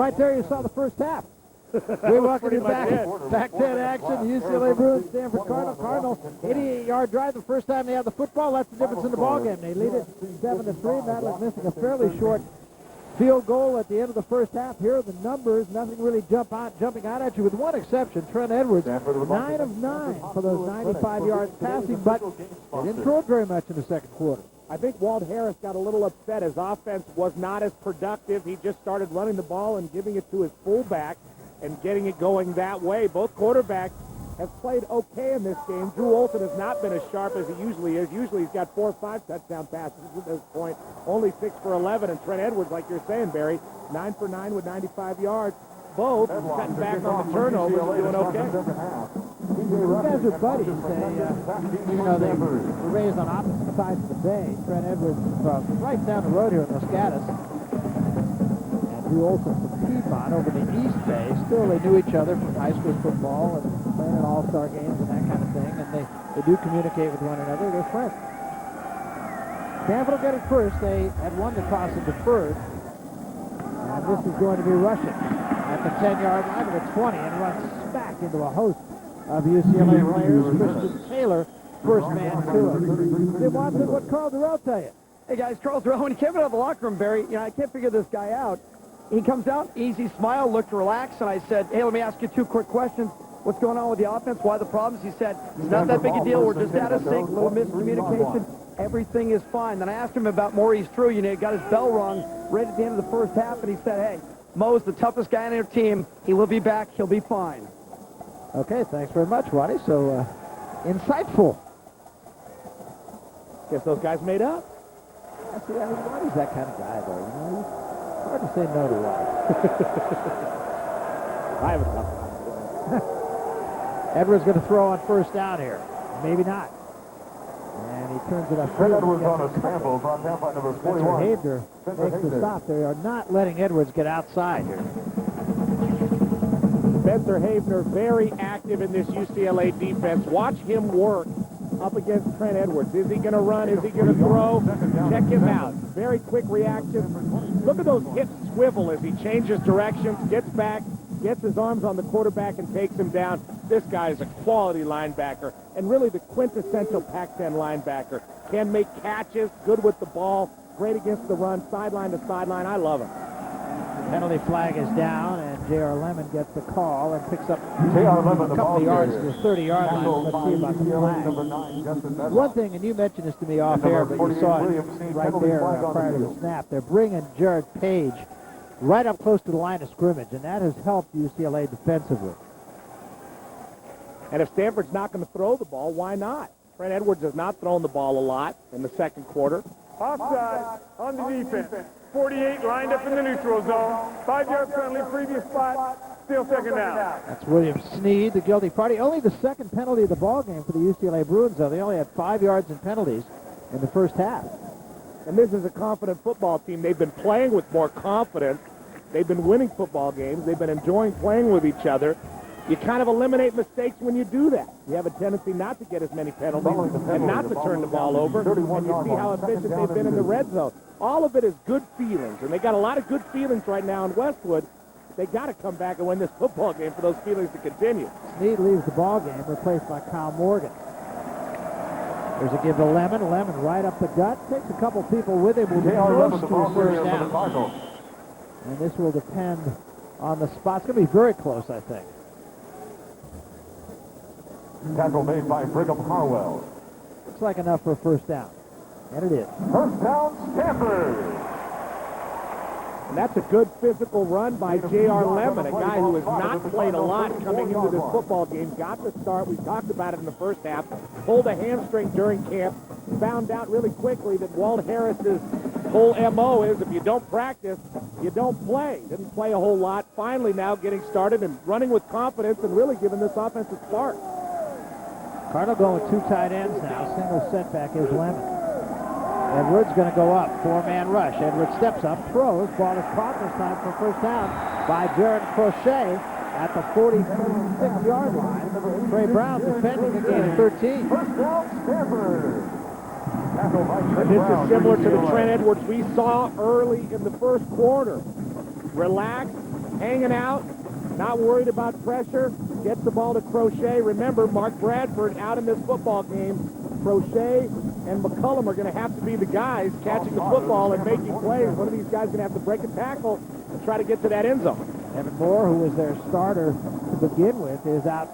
right there you saw the first half. We welcome you back to action. UCLA Bruins, Stanford Cardinals. 88-yard drive the first time they had the football. That's the difference in the ballgame. They lead it 7-3. Matlack missing a fairly short field goal at the end of the first half. Here are the numbers. Nothing really jumping out at you, with one exception. Trent Edwards, 9 of 9 for those 95 yards passing, but they didn't throw it very much in the second quarter. I think Walt Harris got a little upset. His offense was not as productive. He just started running the ball and giving it to his fullback and getting it going that way. Both quarterbacks have played okay in this game. Drew Olson has not been as sharp as he usually is. Usually he's got 4 or 5 touchdown passes at this point, only 6 for 11. And Trent Edwards, like you're saying, Barry, 9 for 9 with 95 yards. Both cutting back on the turnovers and doing okay. These guys are buddies. They were raised on opposite sides of the bay. Trent Edwards from right down the road here in Moscatus. Drew Olson from Piedmont over the East Bay. Still, they knew each other from high school football and playing in all-star games and that kind of thing, and they do communicate with one another. They're friends. Stanford will get it first. They had won the toss and deferred. And this is going to be rushing at the 10-yard line of the 20 and runs smack into a host of UCLA players. Christian Taylor, first man to him. Jim Watson, what Carl Durrell tell you? Hey, guys, Carl Durrell, when he came out of the locker room, Barry, I can't figure this guy out. He comes out, easy smile, looked relaxed, and I said, hey, let me ask you 2 quick questions. What's going on with the offense? Why the problems? He said, it's not that big a deal. We're just out of sync, little miscommunication. Everything is fine. Then I asked him about Maurice True. He got his bell rung right at the end of the first half, and he said, hey, Mo's the toughest guy on their team. He will be back. He'll be fine. Okay, thanks very much, Ronnie. So, insightful. Guess those guys made up. See, Ronnie's that kind of guy, though. Hard to say no to Ronnie. I have a tough. Edwards going to throw on first down here. Maybe not. And he turns it up. Edwards on a scramble. Brought down by number 41. Spencer Havener makes the stop. They are not letting Edwards get outside here. Spencer Havener very active in this UCLA defense. Watch him work up against Trent Edwards. Is he going to run? Is he going to throw? Check him out. Very quick reaction. Look at those hips swivel as he changes directions, gets back, gets his arms on the quarterback, and takes him down. This guy is a quality linebacker and really the quintessential Pac-10 linebacker. Can make catches, good with the ball, great against the run, sideline to sideline. I love him. Penalty flag is down, and J.R. Lemon gets the call and picks up a couple of yards to the 30-yard line. Let's see about the flag. One thing, and you mentioned this to me off air, but you saw it right there prior to the snap. They're bringing Jared Page right up close to the line of scrimmage, and that has helped UCLA defensively. And if Stanford's not going to throw the ball, why not? Trent Edwards has not thrown the ball a lot in the second quarter. Offside on the defense. 48 lined up in the neutral zone. 5-yard penalty, previous spot, still second down. That's William Snead, the guilty party. Only the second penalty of the ball game for the UCLA Bruins, though. They only had 5 yards in penalties in the first half. And this is a confident football team. They've been playing with more confidence. They've been winning football games. They've been enjoying playing with each other. You kind of eliminate mistakes when you do that. You have a tendency not to get as many penalties and not to turn the ball over. And you see how efficient they've been in the red zone. All of it is good feelings, and they got a lot of good feelings right now in Westwood. They got to come back and win this football game for those feelings to continue. Snead leaves the ball game, replaced by Kyle Morgan. There's a give to Lemon. Lemon right up the gut. Takes a couple people with him. Will be close to a first down. And this will depend on the spot. It's going to be very close, I think. Tackle made by Brigham Harwell. Looks like enough for a first down. And it is. First down, Stanford. And that's a good physical run by J.R. Lemon, a guy who has not played a lot coming into this football game. Got the start. We talked about it in the first half. Pulled a hamstring during camp. Found out really quickly that Walt Harris's whole M.O. is if you don't practice, you don't play. Didn't play a whole lot. Finally now getting started and running with confidence and really giving this offense a spark. Cardinal going with 2 tight ends now. Single setback is Lemon. Edwards going to go up. 4-man rush. Edwards steps up, throws. Ball is caught this time for first down by Jared Crochet at the 46-yard line. Trey Brown defending the game 13. First down, Stanford. And this is similar to the Trent Edwards we saw early in the first quarter. Relaxed, hanging out, not worried about pressure, gets the ball to Crochet. Remember, Mark Bradford out in this football game. Crochet and McCullum are going to have to be the guys catching the football and making plays. One of these guys is going to have to break a tackle and try to get to that end zone. Evan Moore, who was their starter to begin with, is out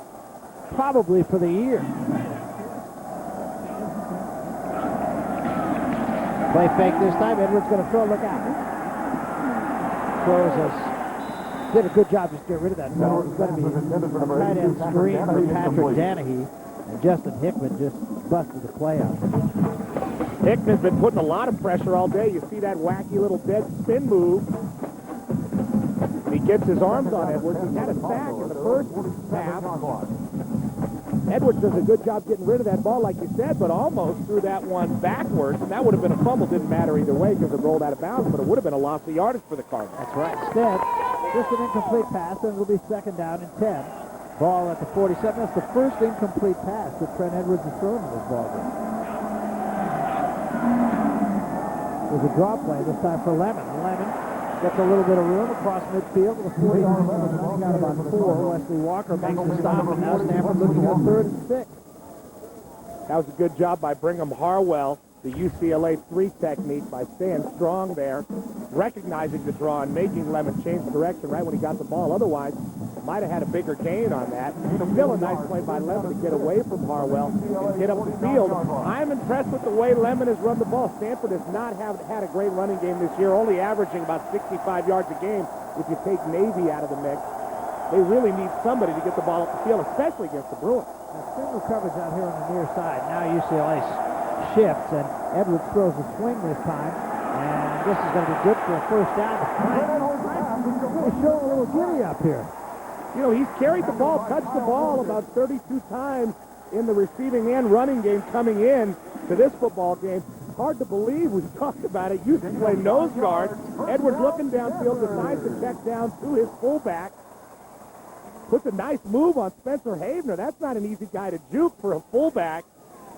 probably for the year. Play fake this time. Edwards going to throw. Look out. Throws us. Did a good job just to get rid of that ball. It's going to be a tight end screen for Patrick Danahy. And Justin Hickman just busted the play up. Hickman's been putting a lot of pressure all day. You see that wacky little dead spin move. He gets his arms on Edwards. He had a sack in the first half. Edwards does a good job getting rid of that ball, like you said, but almost threw that one backwards, and that would have been a fumble. Didn't matter either way because it rolled out of bounds, but it would have been a loss of yardage for the Cardinals. That's right. Instead, just an incomplete pass, and it'll be second down and 10. Ball at the 47. That's the first incomplete pass that Trent Edwards has thrown in this ballgame. There's a draw play this time for Lemon. Lemon gets a little bit of room across midfield to the 40-yard line. He's got about 4. Wesley Walker makes the stop, and now Stanford looking at 3rd and 6. That was a good job by Brigham Harwell, the UCLA 3 technique by staying strong there, recognizing the draw and making Lemon change direction right when he got the ball. Otherwise, might have had a bigger gain on that. Still a nice play by Lemon to get away from Harwell and get up the field. I'm impressed with the way Lemon has run the ball. Stanford has not had a great running game this year, only averaging about 65 yards a game if you take Navy out of the mix. They really need somebody to get the ball up the field, especially against the Bruins. Now, single coverage out here on the near side. Now UCLA shifts, and Edwards throws a swing this time, and this is going to be good for a first down. They're showing a little giddy up here. You know, he's carried the ball, touched the ball about 32 times in the receiving and running game coming in to this football game. Hard to believe. We've talked about it. Used to play nose guard. Edwards looking downfield, decides to check down to his fullback. Puts a nice move on Spencer Havener. That's not an easy guy to juke for a fullback.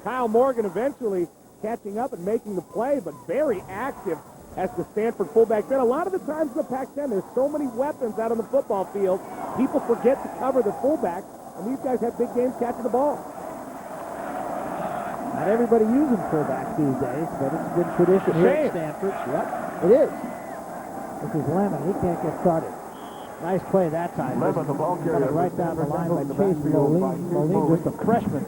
Kyle Morgan eventually catching up and making the play, but very active as the Stanford fullback. Then a lot of the times in the Pac-10, there's so many weapons out on the football field, people forget to cover the fullback, and these guys have big games catching the ball. Not everybody using fullbacks these days, but it's a good tradition here at Stanford. Yep, it is. This is Lemon. He can't get started. Nice play that time. Coming right down the line by Chase Moline. Moline, just a freshman.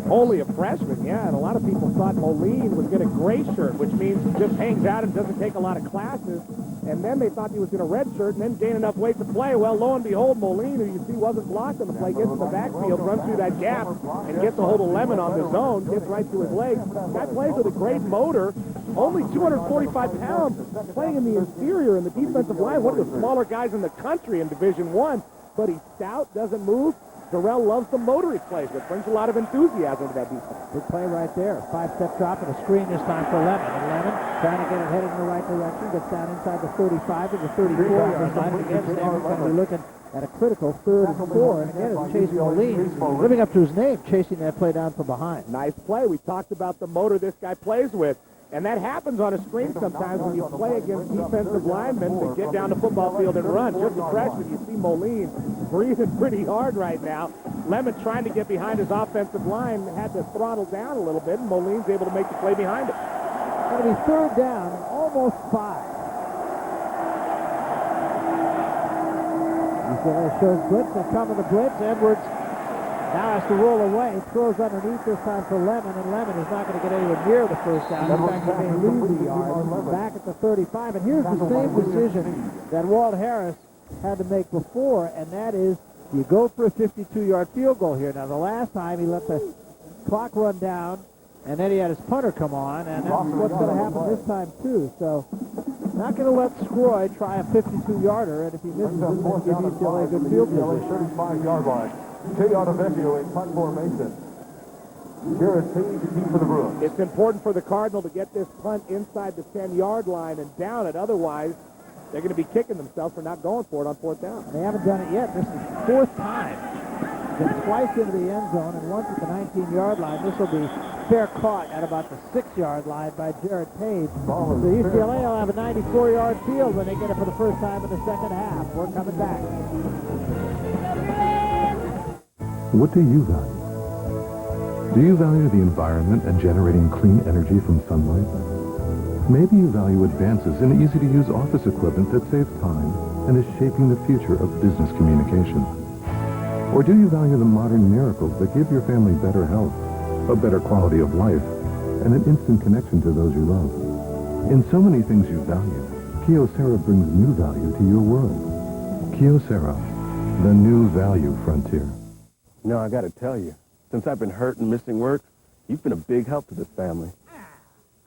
Only a freshman, yeah, and a lot of people thought Moline was going to gray shirt, which means he just hangs out and doesn't take a lot of classes, and then they thought he was going to red shirt and then gain enough weight to play. Well, lo and behold, Moline, who you see wasn't blocked on the play, gets in the backfield, runs through that gap, and gets a hold of Lemon on the zone, gets right to his legs. Guy plays with a great motor, only 245 pounds, playing in the interior in the defensive line, one of the smaller guys in the country in Division I, but he's stout, doesn't move. Darrell loves the motor he plays with. Brings a lot of enthusiasm to that defense. Big play right there. 5-step drop and a screen this time for Lemon. And Lemon trying to get it headed in the right direction. Gets down inside the 35 to the 34-yard line. And again, Stanford's going to be looking at a critical 3rd and 4. And again, it's Chase Moline, living up to his name, chasing that play down from behind. Nice play. We talked about the motor this guy plays with. And that happens on a screen sometimes when you play against defensive linemen that get down the football field and run. Just a freshman, you see Moline breathing pretty hard right now. Lemon trying to get behind his offensive line, had to throttle down a little bit, and Moline's able to make the play behind it. Going to be 3rd down and almost 5. UCLA shows blitz. They come with the blitz. Edwards now has to roll away. Throws underneath this time for Lemon, and Lemon is not going to get anywhere near the first down. In fact, he may lose the yard back at the 35. And here's the same decision that Walt Harris had to make before, and that is you go for a 52-yard field goal here. Now, the last time he let the clock run down, and then he had his punter come on, and that's what's going to happen this time, too. So, not going to let Scroy try a 52-yarder, and if he misses it, then give UCLA a good field position. 35-yard line. Vecchio in punt formation. Guaranteed to keep for the Bruins. It's important for the Cardinal to get this punt inside the 10-yard line and down it. Otherwise, they're going to be kicking themselves for not going for it on 4th down. They haven't done it yet. This is 4th time. Been twice into the end zone and once at the 19-yard line. This will be fair caught at about the 6-yard line by Jared Page. Ball is So fair. UCLA will have a 94-yard field when they get it for the first time in the second half. We're coming back. What do you value? Do you value the environment and generating clean energy from sunlight? Maybe you value advances in easy-to-use office equipment that saves time and is shaping the future of business communication. Or do you value the modern miracles that give your family better health, a better quality of life, and an instant connection to those you love? In so many things you value, Kyocera brings new value to your world. Kyocera, the new value frontier. No, I gotta tell you, since I've been hurt and missing work, you've been a big help to this family.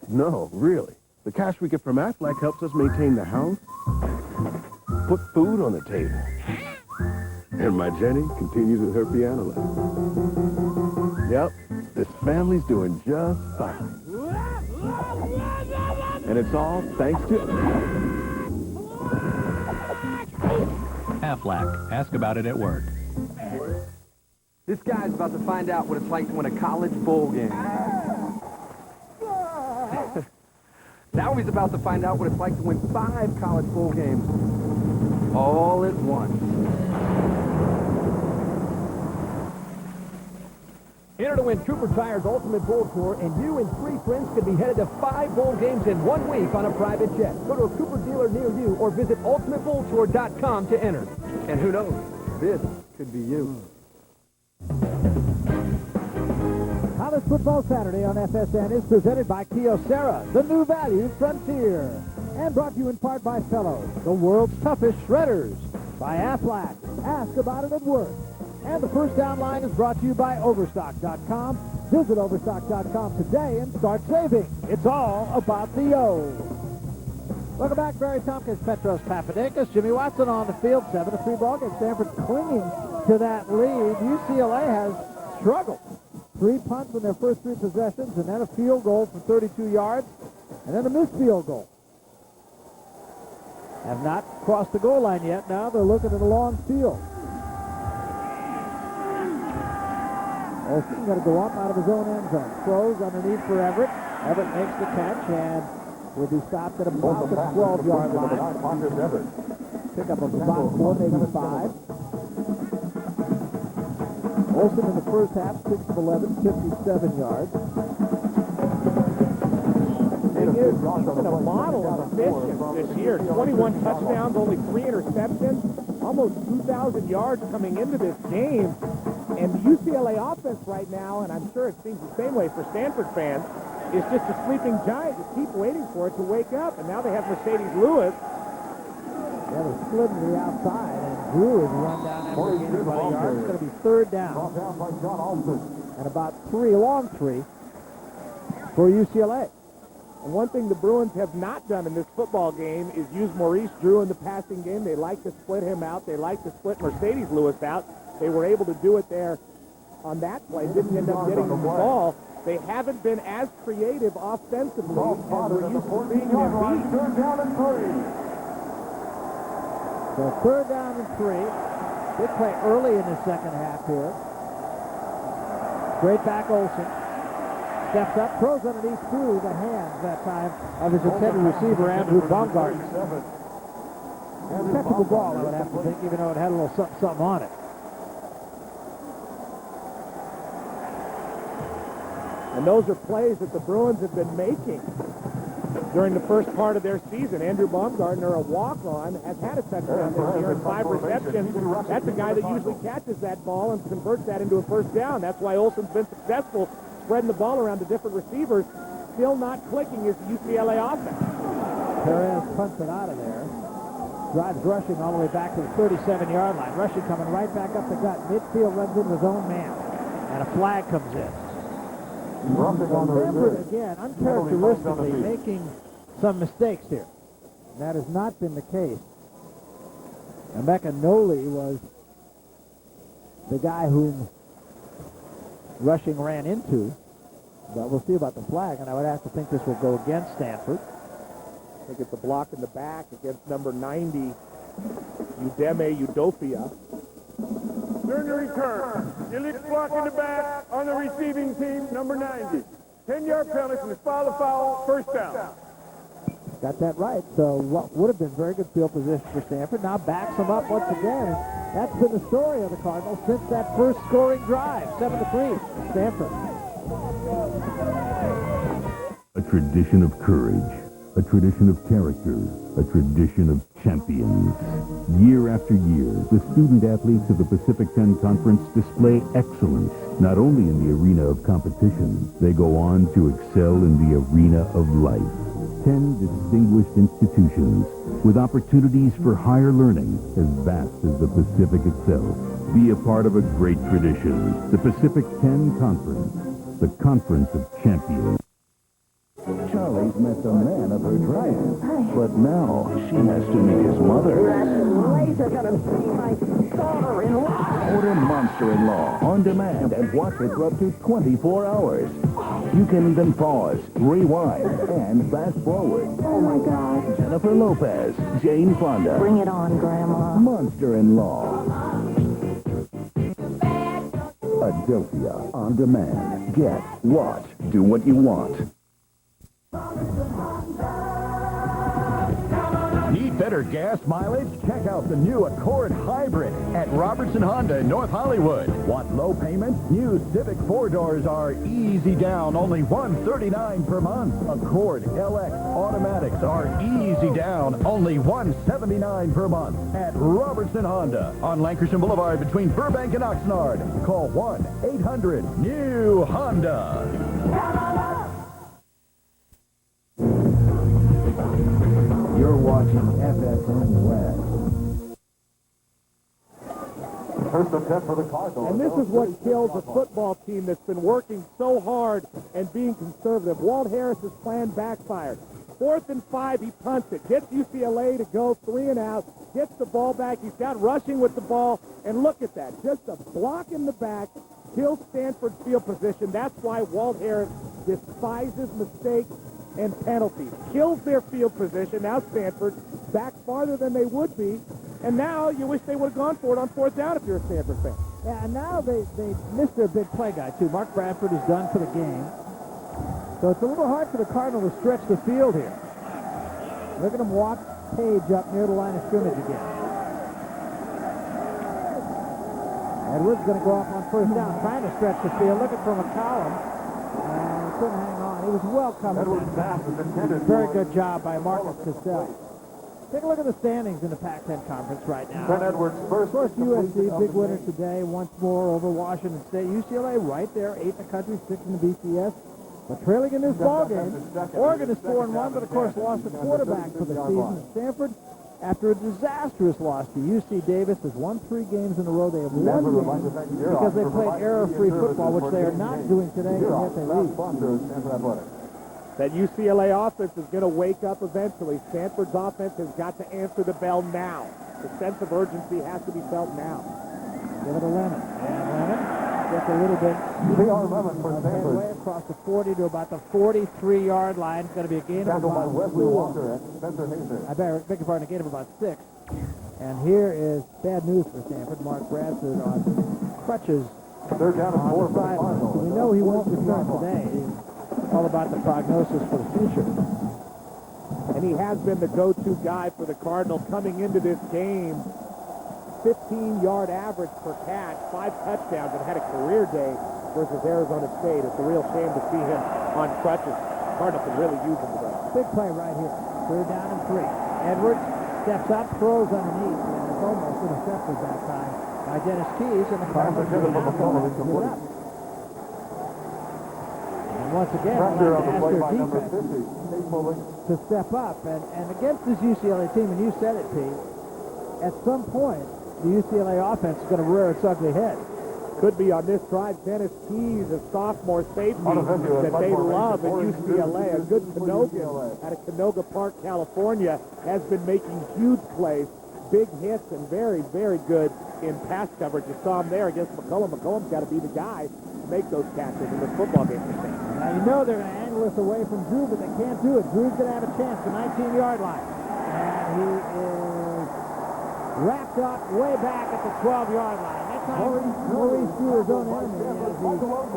No, really. The cash we get from Aflac helps us maintain the house, put food on the table. And my Jenny continues with her piano lesson. Yep, this family's doing just fine. And it's all thanks to... Aflac. Ask about it at work. This guy's about to find out what it's like to win a college bowl game. Now he's about to find out what it's like to win 5 college bowl games all at once. Enter to win Cooper Tire's Ultimate Bowl Tour, and you and 3 friends could be headed to 5 bowl games in 1 week on a private jet. Go to a Cooper dealer near you or visit ultimatebowltour.com to enter. And who knows, this could be you. College Football Saturday on FSN is presented by Kyocera, the new value frontier. And brought to you in part by Fellows, the world's toughest shredders. By Aflac, ask about it at work. And the first down line is brought to you by Overstock.com. Visit Overstock.com today and start saving. It's all about the O. Welcome back, Barry Tompkins, Petros Papadakis, Jimmy Watson on the field, 7-3 ball game. Stanford clinging to that lead. UCLA has struggled. 3 punts in their first 3 possessions, and then a field goal for 32 yards, and then a missed field goal. Have not crossed the goal line yet. Now they're looking at a long field. Olsen got to go up out of his own end zone. Throws underneath for Everett. Everett makes the catch and will be stopped at about the 12-yard line. Pick up of about 4, maybe 5. Olsen in the first half, 6 of 11, 57 yards. He's been a model of efficiency this year. 21 touchdowns, only 3 interceptions, almost 2,000 yards coming into this game. And the UCLA offense right now, and I'm sure it seems the same way for Stanford fans, is just a sleeping giant. You keep waiting for it to wake up. And now they have Mercedes Lewis. Yeah, they're split to the outside, and Drew is run down after gaining about a yard. It's going to be 3rd down. And about 3, long 3 for UCLA. And one thing the Bruins have not done in this football game is use Maurice Drew in the passing game. They like to split him out. They like to split Mercedes Lewis out. They were able to do it there on that play. Didn't end up getting the ball. They haven't been as creative offensively as we're used to seeing them be. So 3rd down and 3. Big play early in the second half here. Straight back Olsen. Steps up, throws underneath through the hands that time of his intended receiver, Andrew Baumgarten. Catchable ball, I would have to think, even though it had a little something on it. And those are plays that the Bruins have been making during the first part of their season. Andrew Baumgartner, a walk-on, has had a touchdown this year and 5 receptions. That's a guy that usually catches that ball and converts that into a first down. That's why Olsen's been successful spreading the ball around to different receivers. Still not clicking is the UCLA offense. Perez punts it out of there. Drives rushing all the way back to the 37-yard line. Rushing coming right back up the gut. Midfield runs into his own man. And a flag comes in. Stanford, again, uncharacteristically making some mistakes here. That has not been the case. Emeka Noli was the guy whom Rushing ran into. But we'll see about the flag, and I would have to think this will go against Stanford. I think it's a block in the back against number 90, Udeme Udofia. During the return, Gillick's block in the back on the receiving team, number 90. 10-yard penalty from his father foul, first down. Got that right. So what would have been very good field position for Stanford now backs them up once again. And that's been the story of the Cardinals since that first scoring drive, 7-3, Stanford. A tradition of courage, a tradition of character, a tradition of champions. Year after year, the student athletes of the Pacific 10 Conference display excellence, not only in the arena of competition, they go on to excel in the arena of life. 10 distinguished institutions with opportunities for higher learning as vast as the Pacific itself. Be a part of a great tradition. The Pacific 10 Conference, the Conference of Champions. Charlie's met the man of her dreams, but now she has to meet his mother. Laser gonna be my daughter-in-law. Order Monster-in-Law on demand and watch it for up to 24 hours. You can even pause, rewind, and fast forward. Oh my God. Jennifer Lopez, Jane Fonda. Bring it on, Grandma. Monster-in-Law. Adelphia on demand. Get, watch, do what you want. Need better gas mileage? Check out the new Accord Hybrid at Robertson Honda in North Hollywood. Want low payments? New Civic 4-doors are easy down, only $139 per month. Accord LX automatics are easy down, only $179 per month at Robertson Honda on Lankershim Boulevard between Burbank and Oxnard. Call 1-800-NEW-HONDA. You're watching FSN West. First attempt for the Cardinals. And this is what kills a football team that's been working so hard and being conservative. Walt Harris's plan backfired. 4th and 5, he punts it. Gets UCLA to go 3 and out. Gets the ball back. He's got rushing with the ball. And look at that. Just a block in the back. Kills Stanford's field position. That's why Walt Harris despises mistakes and penalties. Kills their field position. Now Stanford back farther than they would be. And now you wish they would have gone for it on 4th down if you're a Stanford fan. Yeah, and now they missed their big play guy, too. Mark Bradford is done for the game. So it's a little hard for the Cardinals to stretch the field here. Look at him walk Page up near the line of scrimmage again. Edwards going to go off on 1st down, trying to stretch the field, looking for McCollum. And he couldn't hang on. He was well covered. Very good job by Marcus Cassell. Take a look at the standings in the Pac-10 Conference right now. Trent Edwards first. Of course, USC, big winner today, once more over Washington State. UCLA right there, 8 in the country, 6 in the BCS. But trailing in this ballgame, Oregon is 4-1, but of course lost a quarterback for the season. Stanford, after a disastrous loss to UC Davis, has won 3 games in a row. They have won games because they played error-free football, which they are not doing today, and yet they lead. That UCLA offense is going to wake up eventually. Stanford's offense has got to answer the bell now. The sense of urgency has to be felt now. Give it to Lemon. And Lemon gets a little bit way across the 40 to about the 43-yard line. It's going to be a gain of about 4. I beg your pardon, a gain of about 6. And here is bad news for Stanford. Mark Bradford on crutches They're down on the sideline. We know he won't return today. It's all about the prognosis for the future. And he has been the go-to guy for the Cardinals coming into this game. 15-yard average per catch, 5 touchdowns, and had a career day versus Arizona State. It's a real shame to see him on crutches. Cardinals can really use him today. Big play right here. 3rd down and 3. Edwards steps up, throws underneath, and it's almost intercepted that time by Dennis Keys, and the Cardinals get up. And once again, they'll have to ask their defense to step up. And against this UCLA team, and you said it, Pete, at some point, the UCLA offense is going to rear its ugly head. Could be on this drive. Dennis Keys, a sophomore safety that they love at UCLA. A good Canogan out of Canoga Park, California, has been making huge plays, big hits, and very, very good in pass coverage. You saw him there against McCollum. McCollum's got to be the guy to make those catches in this football game. Now, you know they're going to angle this away from Drew, but they can't do it. Drew's going to have a chance, the 19-yard line. And he is wrapped up way back at the 12-yard line. time, Maurice drew his own enemy as he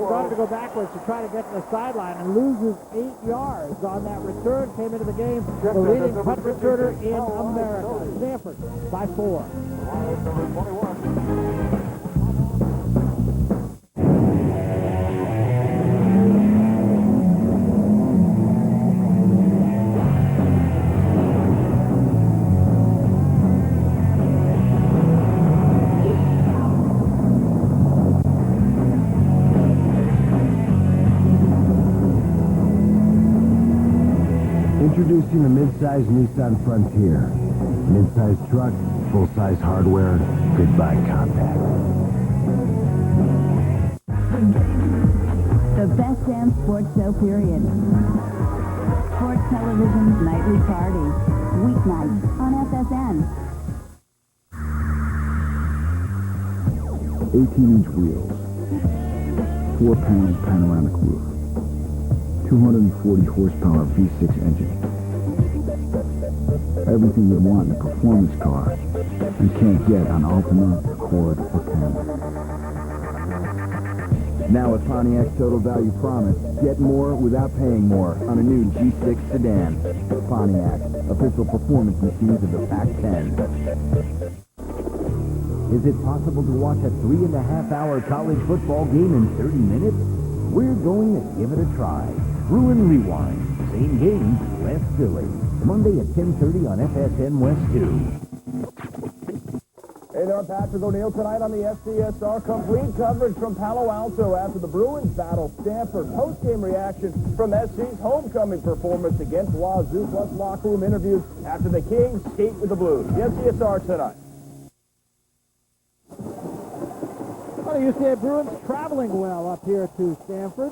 started to go backwards to try to get to the sideline and loses 8 yards on that return. Came into the game the leading punt returner in America. Stanford by 4. Introducing the mid-size Nissan Frontier. Mid-size truck, full-size hardware, goodbye compact. The best damn sports show, period. Sports television's nightly party. Weeknights on FSN. 18-inch wheels. 4-panel panoramic roof. 240 horsepower V6 engine. Everything you'd want in a performance car you can't get on Altima, Accord, or Camry. Now with Pontiac's Total Value Promise, get more without paying more on a new G6 sedan. Pontiac, official performance machines of the Pac-10. Is it possible to watch a 3.5-hour college football game in 30 minutes? We're going to give it a try. Bruin Rewind. Same game, less silly. Monday at 10:30 on FSN West 2. Hey there, Patrick O'Neill tonight on the FCSR. Complete coverage from Palo Alto after the Bruins battle Stanford. Post-game reaction from SC's homecoming performance against Wazoo, plus locker room interviews after the Kings skate with the Blues. The FCSR tonight. Well, the UCLA Bruins traveling well up here to Stanford.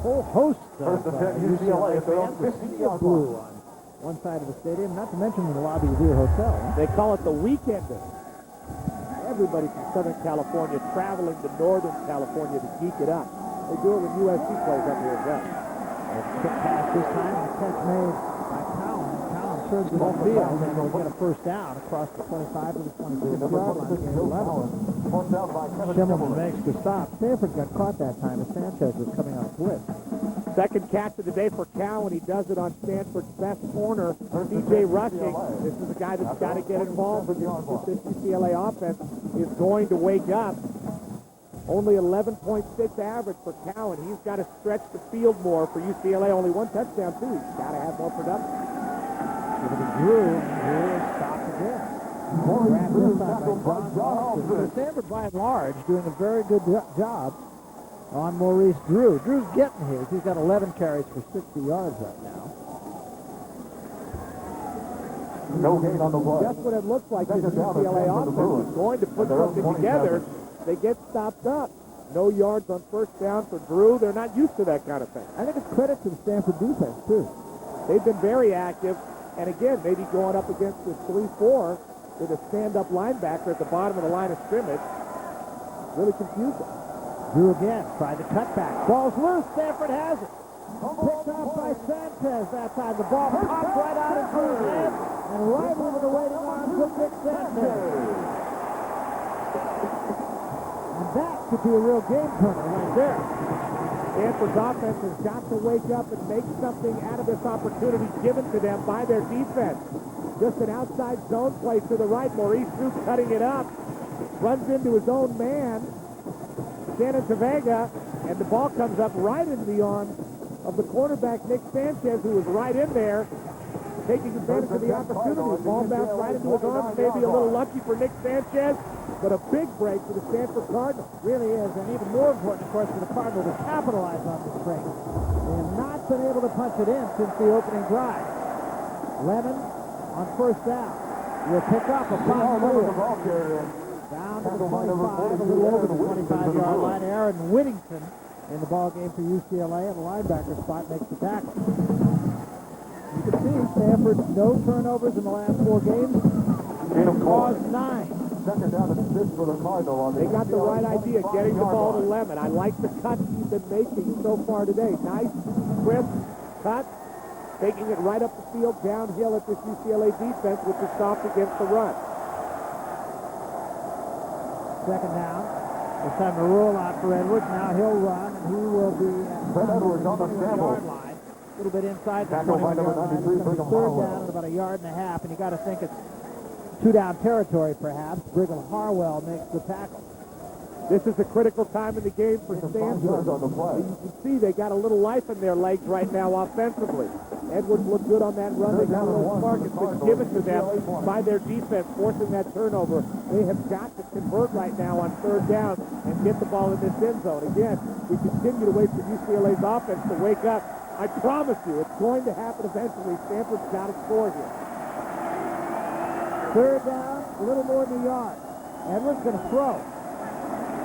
Whole host of UCLA fans, the sea of blue on one side of the stadium, not to mention the lobby of your hotel. They call it the Weekender. Everybody from Southern California traveling to Northern California to geek it up. They do it when USC plays up here as well. Quick pass this time, the catch made by Cowan. Cowan turns it on field and will get a first down across the 25 to the 26-yard line. Gain 11. Schimmelman makes the stop. Stanford got caught that time as Sanchez was coming on a blitz. Second catch of the day for Cowan. He does it on Stanford's best corner, C.J. Rushing. This is a guy that's got to get involved with this UCLA offense is going to wake up. Only 11.6 average for Cowan. He's got to stretch the field more for UCLA. Only one touchdown, too. He's got to have more production. Give it to Drew, and Drew is stopped again. Grabbed this time by John Alston. Stanford, by and large, doing a very good job on Maurice Drew. Drew's getting his. He's got 11 carries for 60 yards right now. No gain on the play. Just what it looks like this UCLA offense is going to put something together. They get stopped up. No yards on first down for Drew. They're not used to that kind of thing. I think it's credit to the Stanford defense, too. They've been very active. And again, maybe going up against this 3-4 with a stand-up linebacker at the bottom of the line of scrimmage. Really confusing. Drew again, tried to cut back. Ball's loose, Stanford has it. Picked off by Sanchez that time. The ball popped right out of Drew's hands and right over the waiting arms of Nick Sanchez. And that could be a real game turner right there. Stanford's offense has got to wake up and make something out of this opportunity given to them by their defense. Just an outside zone play to the right. Maurice Drew cutting it up. Runs into his own man, Shannon Tavega, and the ball comes up right into the arm of the quarterback, Nick Sanchez, who was right in there, taking advantage of the opportunity. The ball bounced right into his arms. Maybe a little lucky for Nick Sanchez, but a big break for the Stanford Cardinals. Really is, and even more important, of course, for the Cardinals to capitalize on this break. They have not been able to punch it in since the opening drive. Lemon on first down will pick up a foul. Down to the 25, a little over the 25-yard line. Aaron Whittington in the ball game for UCLA, and the linebacker spot makes the tackle. You can see Stanford, no turnovers in the last 4 games. Caused 9. Second down and 6 for the Cardinal. They got the right idea, getting the ball to Lemon. I like the cuts he's been making so far today. Nice, crisp cut, taking it right up the field, downhill at this UCLA defense, which is soft against the run. Second down. This time a roll out for Edwards. Now he'll run, and he will be at Fred Edwards on the 21-yard line. A little bit inside the Tackle by number 21-yard line. 93, It's gonna be Brigham third Harwell. down at about a yard and a half, and you got to think it's two-down territory, perhaps. Brigham Harwell makes the tackle. This is a critical time in the game for Stanford. on the play. You can see they got a little life in their legs right now offensively. Edwards looked good on that run. They got a little spark. It's been given to them by their defense, forcing that turnover. They have got to convert right now on third down and get the ball in this end zone. Again, we continue to wait for UCLA's offense to wake up. I promise you, it's going to happen eventually. Stanford's got to score here. Third down, a little more than a yard. Edwards going to throw.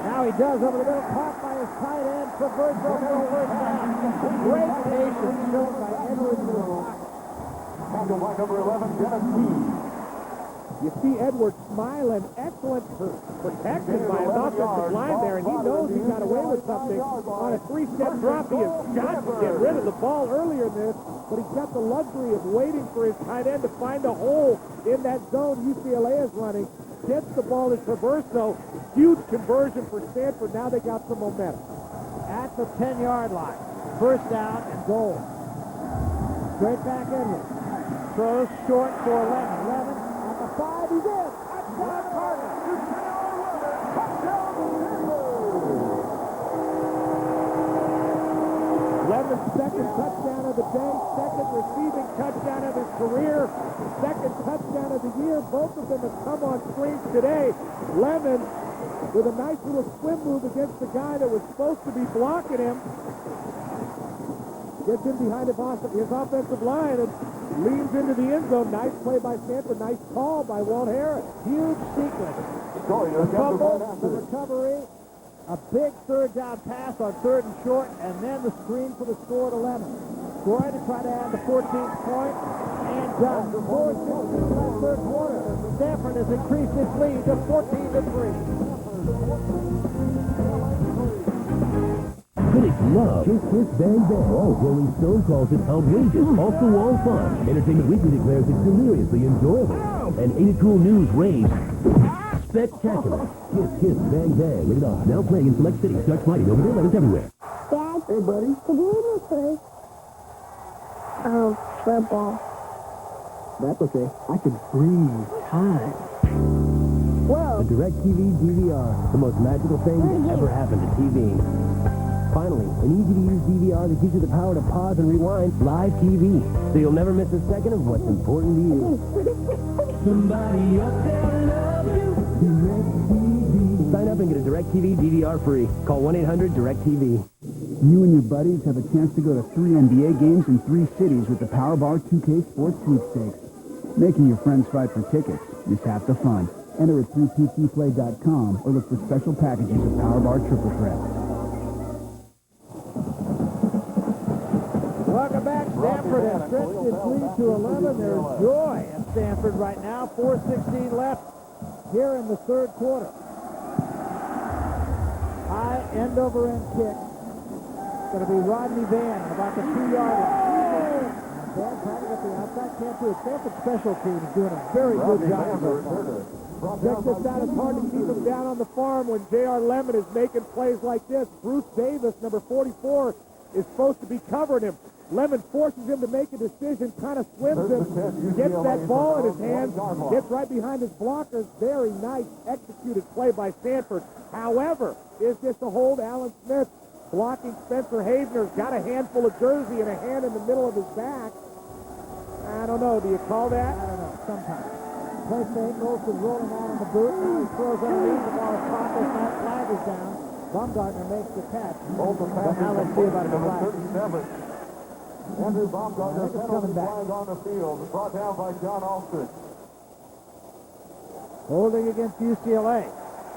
Now he does over the middle, caught by his tight end, Traverso for a first down. Great patience shown by Edwards in the pocket. Tackle by number 11, Dennis Key. You see Edwards smiling. Excellent protection by his offensive line there, and he knows he got away with something. On a three-step drop, he has got to get rid of the ball earlier in this, but he's got the luxury of waiting for his tight end to find a hole in that zone UCLA is running. Gets the ball to Traverso. Huge conversion for Stanford. Now they got some momentum. At the 10-yard line. First down and goal. Straight back Edwards. Throws short for Lemon. Lemon at the 5. He's in. Touchdown Cardinals. 11th second touchdown of the day, second receiving touchdown of his career, second touchdown of the year. Both of them have come on screens today. Lemon with a nice little swim move against the guy that was supposed to be blocking him. Gets in behind his offensive line and leans into the end zone. Nice play by Stanford. Nice call by Walt Harris. Huge sequence. The fumble, the recovery, a big third down pass on third and short, and then the screen for the score to Lemon. Scoring to try to add the 14th point, and done. 4:16 left third quarter. Stanford has increased its lead to 14-3. Critics love Kiss Kiss Bang Bang. Rolling Stone calls it outrageous, off-the-wall fun. Entertainment Weekly declares it deliriously enjoyable. And Ain't It Cool News raves spectacular. Kiss Kiss Bang Bang. Rated R. Now playing in select cities. Starts Friday. Over 11 everywhere. Dad? Hey, buddy. Could you read me first? Football. That's okay. I can freeze time. Whoa. The DirecTV DVR. The most magical thing that ever happened to TV. Finally, an easy-to-use DVR that gives you the power to pause and rewind live TV, so you'll never miss a second of what's important to you. Somebody up there loves you. DirecTV. Sign up and get a DirecTV DVR free. Call 1-800-DirecTV. You and your buddies have a chance to go to 3 NBA games in 3 cities with the Powerball 2K Sports Sweepstakes. Making your friends fight for tickets is half the fun. Enter at 3ptplay.com or look for special packages of Powerball Triple Threat. Welcome back. Stanford has stretched its lead to 11. There's joy at Stanford right now. 4:16 left here in the third quarter. High end-over-end kick. It's going to be Rodney Van about the 2-yard line. Van trying to get the outside. Can't do it. Stanford's special team is doing a very good job so far. Check this out. It's hard to keep him down on the farm when J.R. Lemon is making plays like this. Bruce Davis, number 44, is supposed to be covering him. Lemon forces him to make a decision, kind of swims him, gets that ball in his hands, gets right behind his blockers. Very nice executed play by Stanford. However, is this a hold? Alan Smith blocking Spencer Havener's got a handful of jersey and a hand in the middle of his back. I don't know. Do you call that? I don't know. Sometimes. Play fake. Olsen rolling out on the boot. Now he throws underneath the ball. Caught. This flag is down. Baumgartner makes the catch. But now let's see about the flag. Andrew Baumgartner, penalty flag on the field, brought down by John Alston. Holding against UCLA.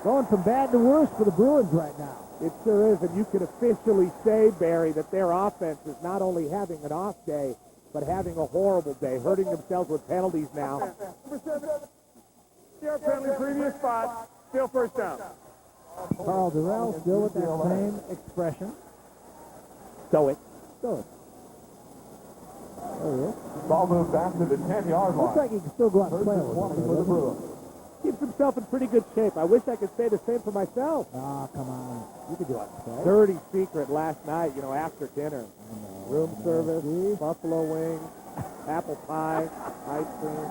Going from bad to worse for the Bruins right now. It sure is, and you can officially say, Barry, that their offense is not only having an off day, but having a horrible day, hurting themselves with penalties now. Number 7, your penalty, previous spot, still first down. Carl Durrell still with that same expression. Stoic. Stoic. There he is. Ball moved back to the 10-yard line. Looks like he can still go out and play a for little the Bruins. Keeps himself in pretty good shape. I wish I could say the same for myself. Ah, come on. You could do it. Okay? Dirty secret last night, after dinner. Room service, buffalo wings, apple pie, ice cream.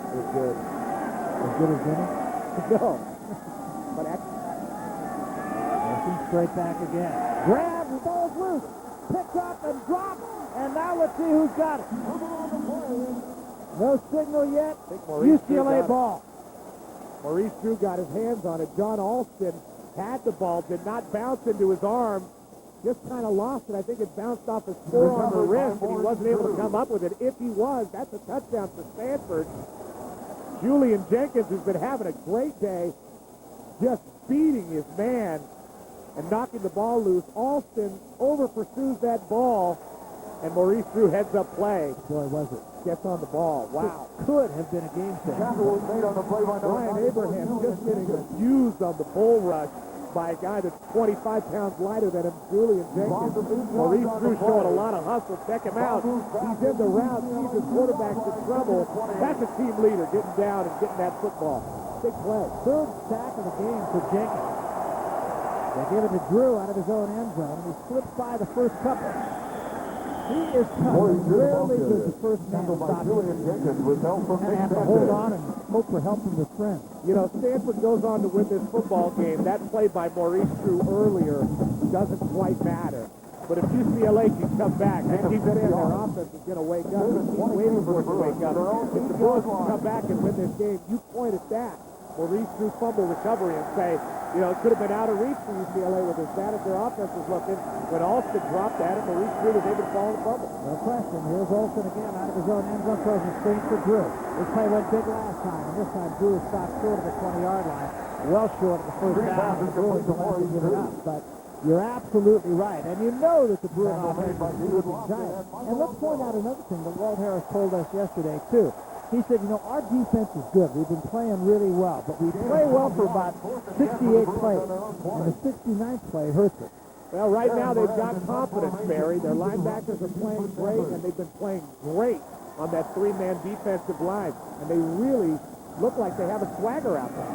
It was good. As good as dinner? No. But Looking straight back again. Grab, the ball's loose. Picked up and dropped. And now let's see who's got it. No signal yet. UCLA ball. Maurice Drew got his hands on it. John Alston had the ball, did not bounce into his arm. Just kind of lost it. I think it bounced off his forearm or wrist, and he wasn't able to come up with it. If he was, that's a touchdown for Stanford. Julian Jenkins, who's been having a great day, just beating his man and knocking the ball loose. Alston over-pursues that ball, and Maurice Drew heads up play. Boy, was it. Gets on the ball. Wow. Could have been a game changer. Ryan Abraham just getting abused on the bull rush by a guy that's 25 pounds lighter than him, Julian Jenkins. Maurice Drew showing a lot of hustle. Check him out. He's in the route. Sees his quarterback's in trouble. That's a team leader getting down and getting that football. Big play. Third sack of the game for Jenkins. They give it to Drew out of his own end zone, and he slips by the first couple. He is tough. Rarely does the first man stop him. And have to hold on and hope for help from his friends. Stanford goes on to win this football game. That play by Maurice Drew earlier doesn't quite matter. But if UCLA can come back, they keep it in, their offense is going to wake up. Keep waiting for it to wake up. If the Bruins can come back and win this game, you point at that. Maurice Drew fumble recovery and say, it could have been out of reach for UCLA with as bad as their offense was looking. When Alston dropped at it, Maurice Drew was able to fall in the bubble. No question. Here's Alston again out of his own end zone, throws a screen for Drew. This play went big last time, and this time Drew stopped short of the 20-yard line, well short of the first down. The Bruins don't want to give it up, but you're absolutely right. And you know that the Bruin offense is looking giant. And let's point out another thing that Walt Harris told us yesterday, too. He said, our defense is good. We've been playing really well, but we play well for about 68 plays, and the 69th play hurts us. Well, right now they've got confidence, Barry. Their linebackers are playing great, and they've been playing great on that three-man defensive line, and they really look like they have a swagger out there.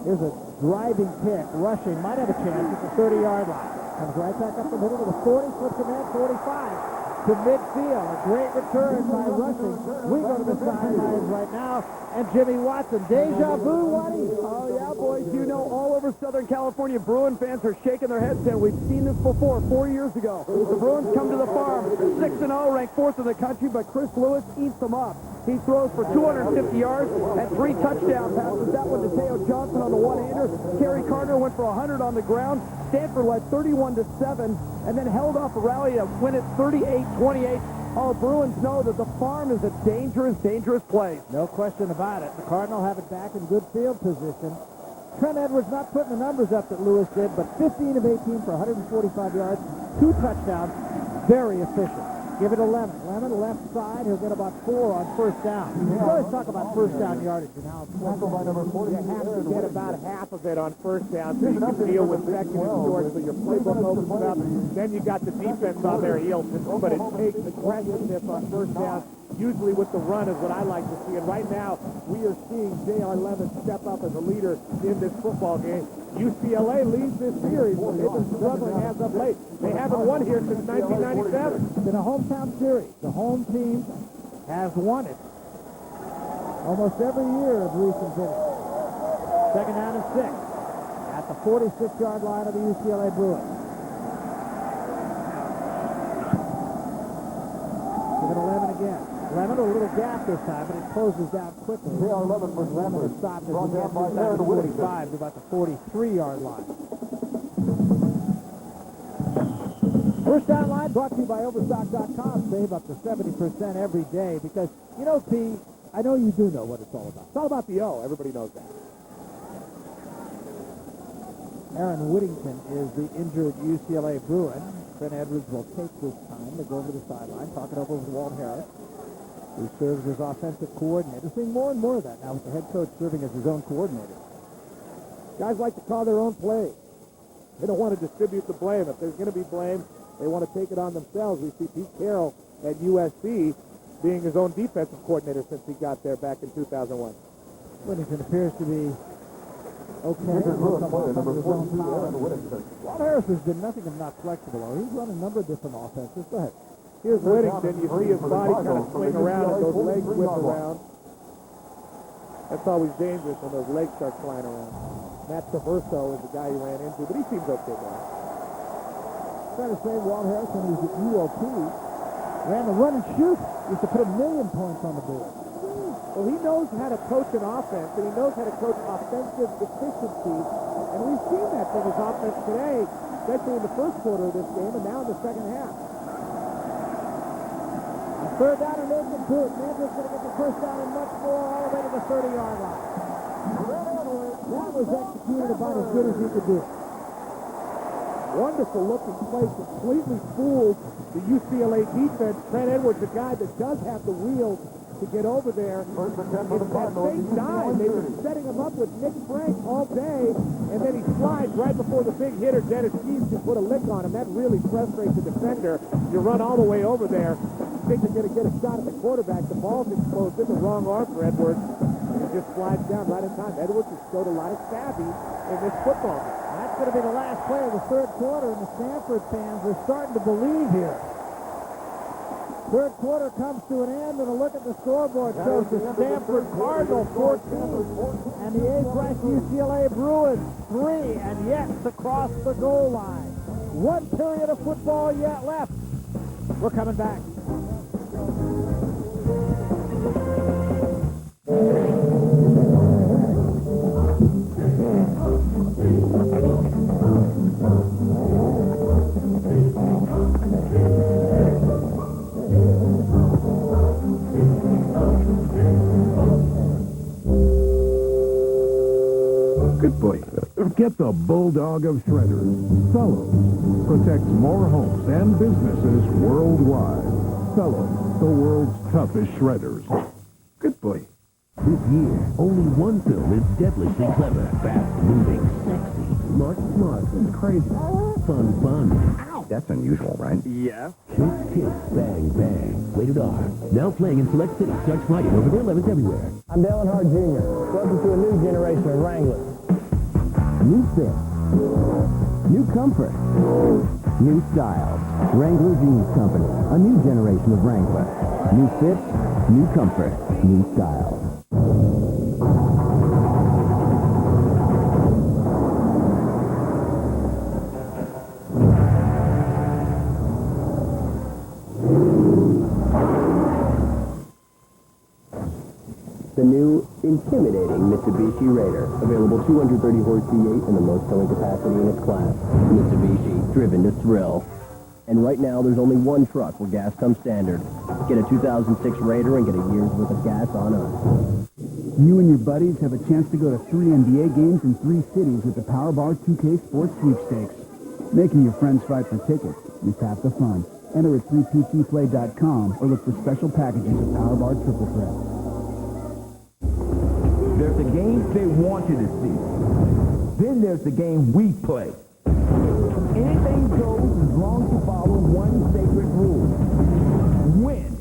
Here's a driving kick. Rushing might have a chance at the 30-yard line. Comes right back up the middle to the 40, flips him in at 45. To midfield. A great return by Rushing. We go to the sidelines right now. And Jimmy Watson. Deja vu, Waddy. Oh, yeah, boys. All over Southern California, Bruin fans are shaking their heads saying we've seen this before 4 years ago. The Bruins come to the farm. 6-0, ranked 4th in the country, but Chris Lewis eats them up. He throws for 250 yards and 3 touchdown passes. That one to Teo Johnson on the one-hander. Kerry Carter went for 100 on the ground. Stanford led 31-7 and then held off a rally to win it 38-28. All Bruins know that the farm is a dangerous, dangerous place. No question about it. The Cardinal have it back in good field position. Trent Edwards not putting the numbers up that Lewis did, but 15 of 18 for 145 yards, 2 touchdowns. Very efficient. Give it to Lemon. Lemon, left side. He'll get about 4 on first down. We always talk about first down yardage and how important it is. You have to get about half of it on first down so you can deal with second and short so your playbook opens up. Then you got the defense on their heels. But it takes aggressiveness on first down. Usually with the run is what I like to see. And right now, we are seeing J.R. Lemon step up as a leader in this football game. UCLA leads this series, but they've been struggling as of late. They haven't won here since 1997. It's been a hometown series. The home team has won it almost every year of recent history. Second down and 6 at the 46-yard line of the UCLA Bruins. Give it to Lemon again. Lemon, a little gap this time, but it closes down quickly. Lemon is stopped as he gets inside the 45 to about the 43-yard line. First down line brought to you by Overstock.com. Save up to 70% every day because, P, I know you do know what it's all about. It's all about the O. Everybody knows that. Aaron Whittington is the injured UCLA Bruin. Trent Edwards will take this time to go over the sideline, talk it over with Walt Harris, who serves as offensive coordinator. Seeing more and more of that now with the head coach serving as his own coordinator. Guys like to call their own plays. They don't want to distribute the blame. If there's going to be blame, they want to take it on themselves. We see Pete Carroll at USC being his own defensive coordinator since he got there back in 2001. Whittington appears to be okay. Walt Harris has been nothing if not flexible. He's run a number of different offenses. Go ahead. Here's Whittington. You see his body kind of swing around and those legs whip around. That's always dangerous when those legs start flying around. Matt Traverso is the guy he ran into, but he seems okay now. Trying to say Walt Harris when he was at UOP ran the run and shoot. Used to put 1 million points on the board. Well, he knows how to coach an offense, and he knows how to coach offensive efficiencies. And we've seen that from his offense today, especially in the first quarter of this game, and now in the second half. Third down and 8 to boot. Andrews going to get the first down and much more all the way to the 30-yard line. That was executed about as good as he could do. Wonderful looking play, completely fooled the UCLA defense. Trent Edwards, a guy that does have the wheels to get over there. In that same dive, they were setting him up with Nick Frank all day, and then he slides right before the big hitter, Dennis Keys, to put a lick on him. That really frustrates the defender. You run all the way over there, you think you're going to get a shot at the quarterback. The ball's exposed in the wrong arm for Edwards, and he just slides down right in time. Edwards has showed a lot of savvy in this football game. That's going to be the last play of the third quarter, and the Stanford fans are starting to believe here. Third quarter comes to an end, and a look at the scoreboard shows the Stanford Cardinals 14 and the eighth-ranked UCLA Bruins 3, and yet across the goal line. One period of football yet left. We're coming back. Good boy. Get the Bulldog of Shredders. Fellows protects more homes and businesses worldwide. Fellows, the world's toughest shredders. Good boy. This year, only one film is devilishly clever, fast-moving, sexy, smart, Crazy. fun. That's unusual, right? Yeah. Kiss, bang, bang. Rated R. Now playing in select cities. Starts Friday, November 11th everywhere. I'm Dallin Hart Jr. Welcome to a new generation of Wranglers. New fit. New comfort. New style. Wrangler Jeans Company. A new generation of Wrangler. New fit, new comfort, new style. The new, intimidating Mitsubishi Raider. Available 230 horse V8 and the most towing capacity in its class. Mitsubishi, driven to thrill. And right now, there's only one truck where gas comes standard. Get a 2006 Raider and get a year's worth of gas on us. You and your buddies have a chance to go to 3 NBA games in 3 cities with the Powerball 2K Sports Sweepstakes. Making your friends fight for tickets is half the fun. Enter at 3ptplay.com or look for special packages of Powerball Triple Threat. There's the games they want you to see. Then there's the game we play. Anything goes as long as you follow one sacred rule. Win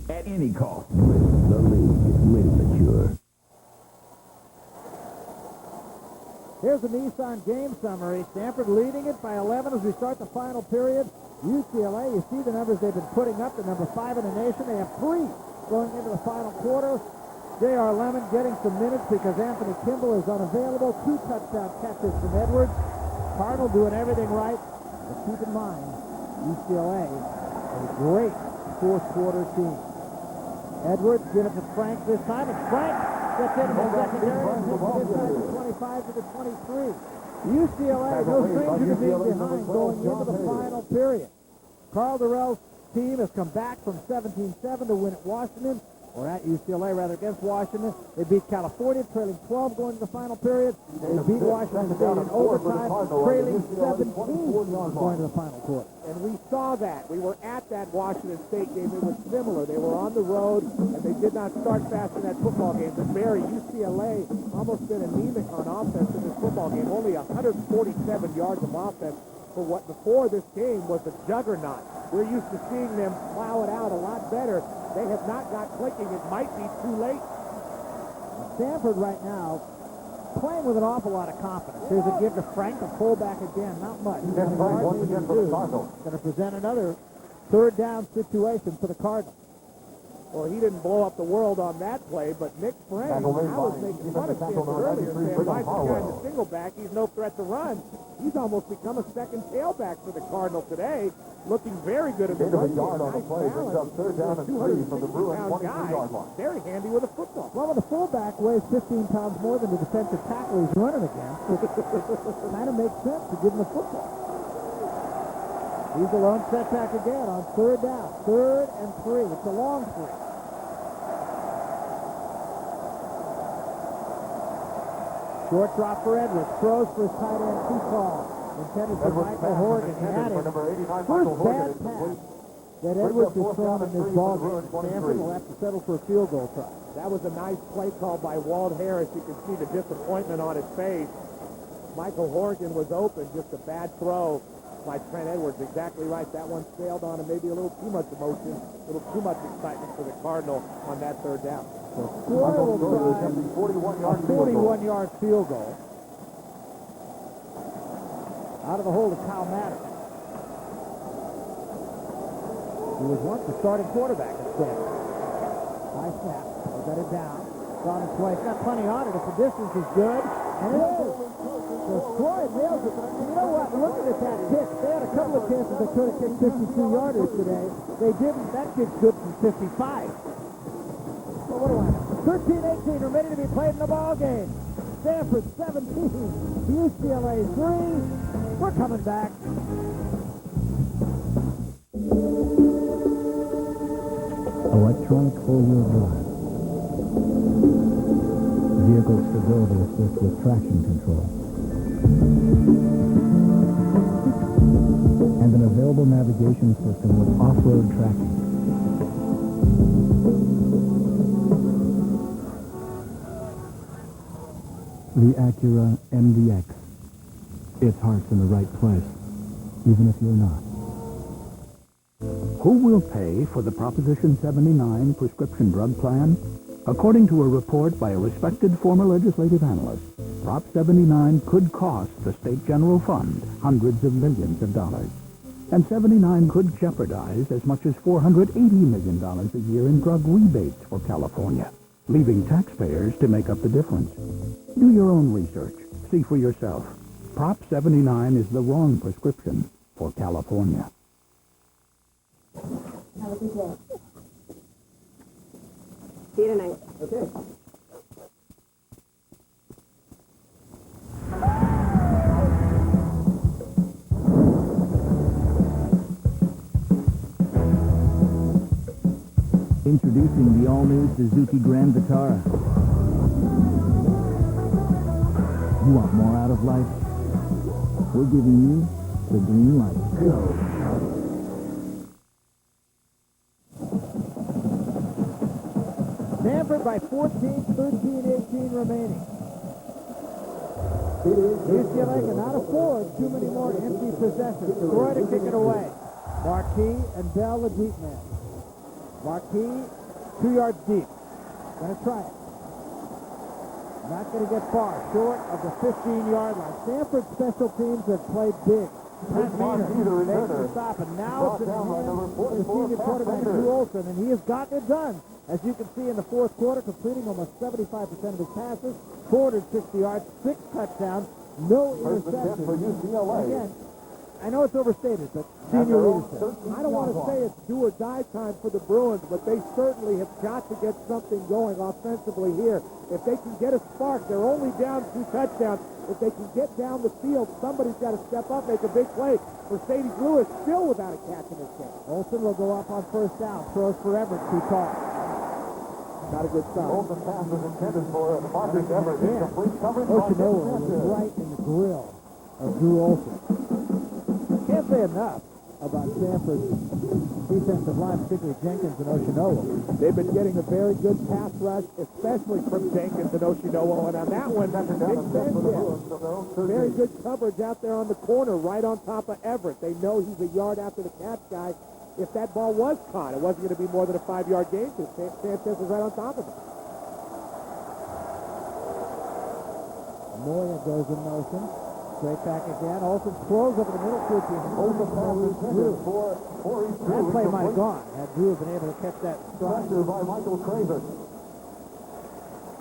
at any cost. The league is really mature. Here's the Nissan game summary. Stanford leading it by 11 as we start the final period. UCLA, you see the numbers they've been putting up. The number 5 in the nation. They have 3 going into the final quarter. J.R. Lemon getting some minutes because Anthony Kimball is unavailable. 2 touchdown catches from Edwards. Cardinal doing everything right. But keep in mind, UCLA, a great fourth quarter team. Edwards give it to Frank this time, and Frank gets into the secondary and hits it inside the 25 to the 23. UCLA, no stranger to being behind going into the final period. Carl Durrell's team has come back from 17-7 to win at Washington, or at UCLA, rather, against Washington. They beat California, trailing 12 going to the final period. They beat Washington State in overtime, trailing 17 going to the final quarter. And we saw that. We were at that Washington State game. It was similar. They were on the road, and they did not start fast in that football game. But Barry, UCLA almost been anemic on offense in this football game. Only 147 yards of offense for what before this game was a juggernaut. We're used to seeing them plow it out a lot better. they have not got clicking. It might be too late. Stanford right now playing with an awful lot of confidence. Here's a give to Frank, the fullback again. Not much. Frank once again for the Cardinals. Going to present another third down situation for the Cardinals. Well, he didn't blow up the world on that play, but Nick Frank, I was making fun of Stanford earlier, saying, why is the guy in the single back? He's no threat to run. He's almost become a second tailback for the Cardinals today, looking very good in the run game. On the play, brings up third down and 3 from the Bruins 23-yard line. Very handy with a football. Well, when the fullback weighs 15 pounds more than the defensive tackle he's running against, it kind of makes sense to give him the football. He's a lone setback again on third down. 3rd and 3. It's a long 3. Short drop for Edwards. Throws for his tight end. Too tall. Intended for Michael Horgan. He had it. First bad pass that Edwards has thrown in this ball game. Stanford will have to settle for a field goal try. That was a nice play call by Walt Harris. You can see the disappointment on his face. Michael Horgan was open. Just a bad throw by Trent Edwards. Exactly right. That one sailed on him. Maybe a little too much emotion, a little too much excitement for the Cardinal on that third down. So Floyd will try a 41-yard field goal out of the hold of Kyle Matter, who was once the starting quarterback at Stanford. High snap. They got it down. It's on its way. It's got plenty on it if the distance is good. And it is. So Floyd nails it. You know what? Looking at that kick, they had a couple of chances they could have kicked 52-yarders today. They didn't. That kick's good from 55. Well, what do I know? 13-18 remaining to be played in the ball game. Stanford 17, UCLA 3. We're coming back. Electronic four-wheel drive. Vehicle stability assist with traction control. And an available navigation system with off-road tracking. The Acura MDX. Its heart's in the right place, even if you're not. Who will pay for the Proposition 79 prescription drug plan? According to a report by a respected former legislative analyst, Prop 79 could cost the State General Fund hundreds of millions of dollars. And 79 could jeopardize as much as $480 million a year in drug rebates for California, leaving taxpayers to make up the difference. Do your own research. See for yourself. Prop 79 is the wrong prescription for California. Have a good day. See you tonight. Okay. Introducing the all-new Suzuki Grand Vitara. You want more out of life? We're giving you the green light. Go. Stanford by 14, 13-18 remaining. UCLA cannot afford too many more empty possessions. Troy to kick it away. Marquis and Bell the deep man. Marquis 2 yards deep. Gonna try it. Not gonna get far. Short of the 15-yard line. Stanford special teams have played big. Pat Maynard makes the stop, and now it's in the hands of the senior quarterback, Drew Olson, and he has gotten it done. As you can see in the fourth quarter, completing almost 75% of his passes, 460 yards, 6 touchdowns, no interceptions. For UCLA. Again, I know it's overstated, but senior leadership. I don't want to say it's do or die time for the Bruins, but they certainly have got to get something going offensively here. If they can get a spark, they're only down 2 touchdowns. If they can get down the field, somebody's got to step up, make a big play. Mercedes Lewis still without a catch in this game. Olsen will go up on first down. Throws for Everett, too tall. Not a good sign. Olsen pass was intended for Marcus Everett. Incomplete coverage. Oceanoa was right in the grill of Drew Olsen. Can't say enough about Stanford's defensive line, particularly Jenkins and Oceanoa. They've been getting a very good pass rush, especially from Jenkins and Oceanoa. And on that one, very good coverage out there on the corner, right on top of Everett. They know he's a yard after the catch guy. if that ball was caught. It wasn't going to be more than a 5-yard gain because Sanchez was right on top of it. Moya goes in motion. Straight back again. Olsen throws over the middle to him. Olsen passes Drew. That play might have gone had Drew been able to catch that strike. By Michael Craven.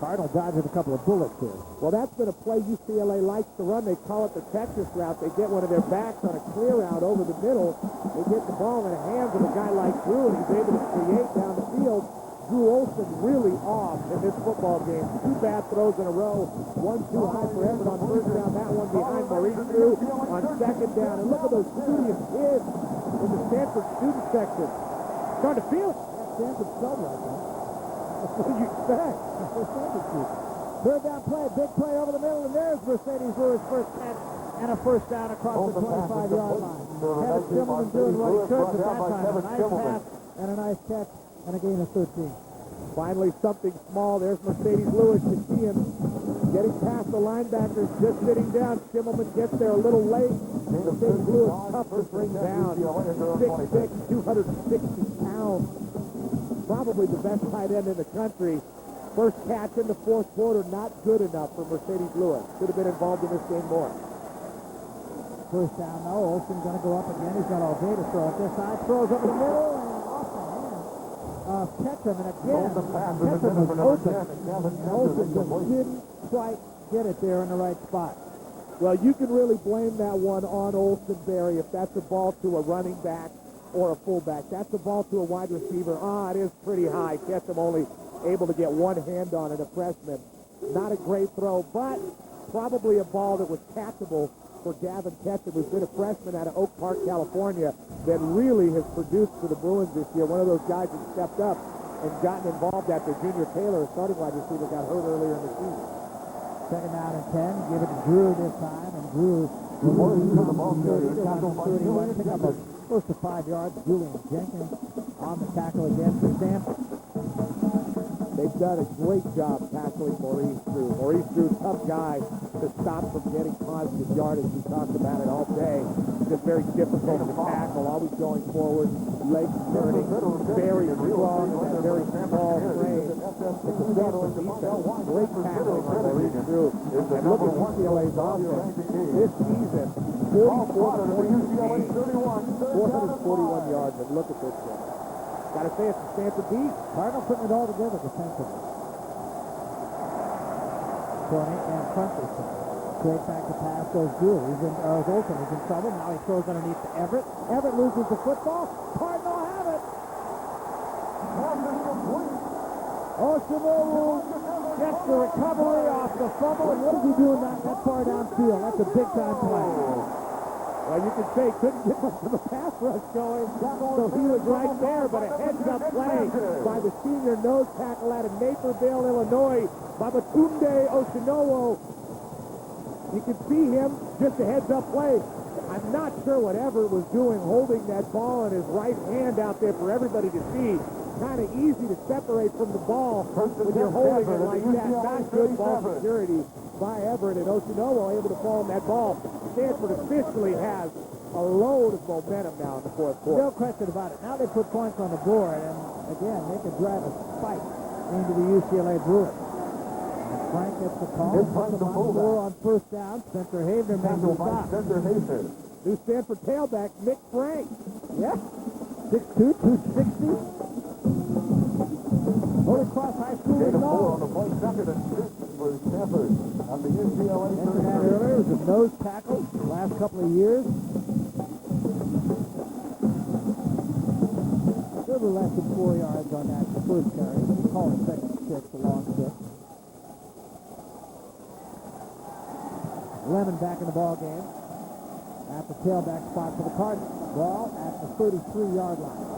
Cardinal dodged a couple of bullets here. Well, that's been a play UCLA likes to run. They call it the Texas route. They get one of their backs on a clear route over the middle. They get the ball in the hands of a guy like Drew, and he's able to create down the field. Drew Olsen really off in this football game. 2 bad throws in a row. 1 too high for Everett on first down. That one behind Maurice Drew on second down. And look at those studious kids in the Stanford student section. Starting to feel it. Stanford trouble, I think. That's what you expect. Third down play, big play over the middle, and there's Mercedes Lewis' first catch and a first down across the 25-yard line. Kevin Schimmelman doing what he could at that time. A nice pass and a nice catch and a gain of 13. Finally, something small. There's Mercedes Lewis. You see him getting past the linebackers, just sitting down. Schimmelman gets there a little late. Mercedes Lewis tough to bring down. 6'6", 260 pounds. Probably the best tight end in the country. First catch in the fourth quarter, not good enough for Mercedes Lewis. Should have been involved in this game more. First down now. Olsen's going to go up again. He's got all day to throw it this side. Throws over the middle and off the hand of Ketchum. And again, Ketchum was open. And Olsen just didn't quite get it there in the right spot. Well, you can really blame that one on Olsen, Barry, if that's a ball to a running back or a fullback. That's a ball to a wide receiver. It is pretty high. Ketchum only able to get one hand on it, a freshman. Not a great throw, but probably a ball that was catchable for Gavin Ketchum, who's been a freshman out of Oak Park, California, that really has produced for the Bruins this year. One of those guys that stepped up and gotten involved after Junior Taylor, a starting wide receiver, got hurt earlier in the season. Second down and 10. Give it to Drew this time, and Drew will move to the ball carrier. 31, pick up a close to 5 yards. Julian Jenkins on the tackle again for Stanford. They've done a great job tackling Maurice Drew. Maurice Drew, tough guy to stop from getting positive yardage. We talked about it all day. Just very difficult to tackle, always going forward, legs turning, very strong in that very small frame. It's a Stanford defense. Great tackling on Maurice Drew. And look at UCLA's offense. This season, 44 points a game, 441 yards, and look at this one. Got to say it's the Stanford D. Cardinal putting it all together defensively. Tony and front this time. Straight back to pass goes Drew. Olsen is in trouble. Now he throws underneath to Everett. Everett loses the football. Cardinal have it. Oshimowu gets the recovery off the fumble. And what is he doing that far downfield? That's a big-time play. Well, you could say couldn't get much of a pass rush going, so he was right there, but a heads-up play by the senior nose tackle out of Naperville, Illinois, Babatunde Oshinowo. You can see him, just a heads-up play. I'm not sure what Everett was doing, holding that ball in his right hand out there for everybody to see. Kind of easy to separate from the ball when you're holding it like that. Not good ball security by Everett, and Oshinowo able to fall on that ball. Stanford officially has a load of momentum now in the fourth quarter. No question about it. Now they put points on the board, and again, they can drive a spike into the UCLA Bruins. And Frank gets the call. Puts them on the floor on first down. Spencer Havener makes the stop. New Stanford tailback, Nick Frank. Yeah. 6'2", 260. Holy Cross High School is on the play, second and 6 for Stanford on the UCLA. Mentioned that earlier. It was a nose tackle the last couple of years. A little less than 4 yards on that first carry. We call it second 6, a long 6. Lemon back in the ball game at the tailback spot for the Cardinals. Ball at the 33-yard line.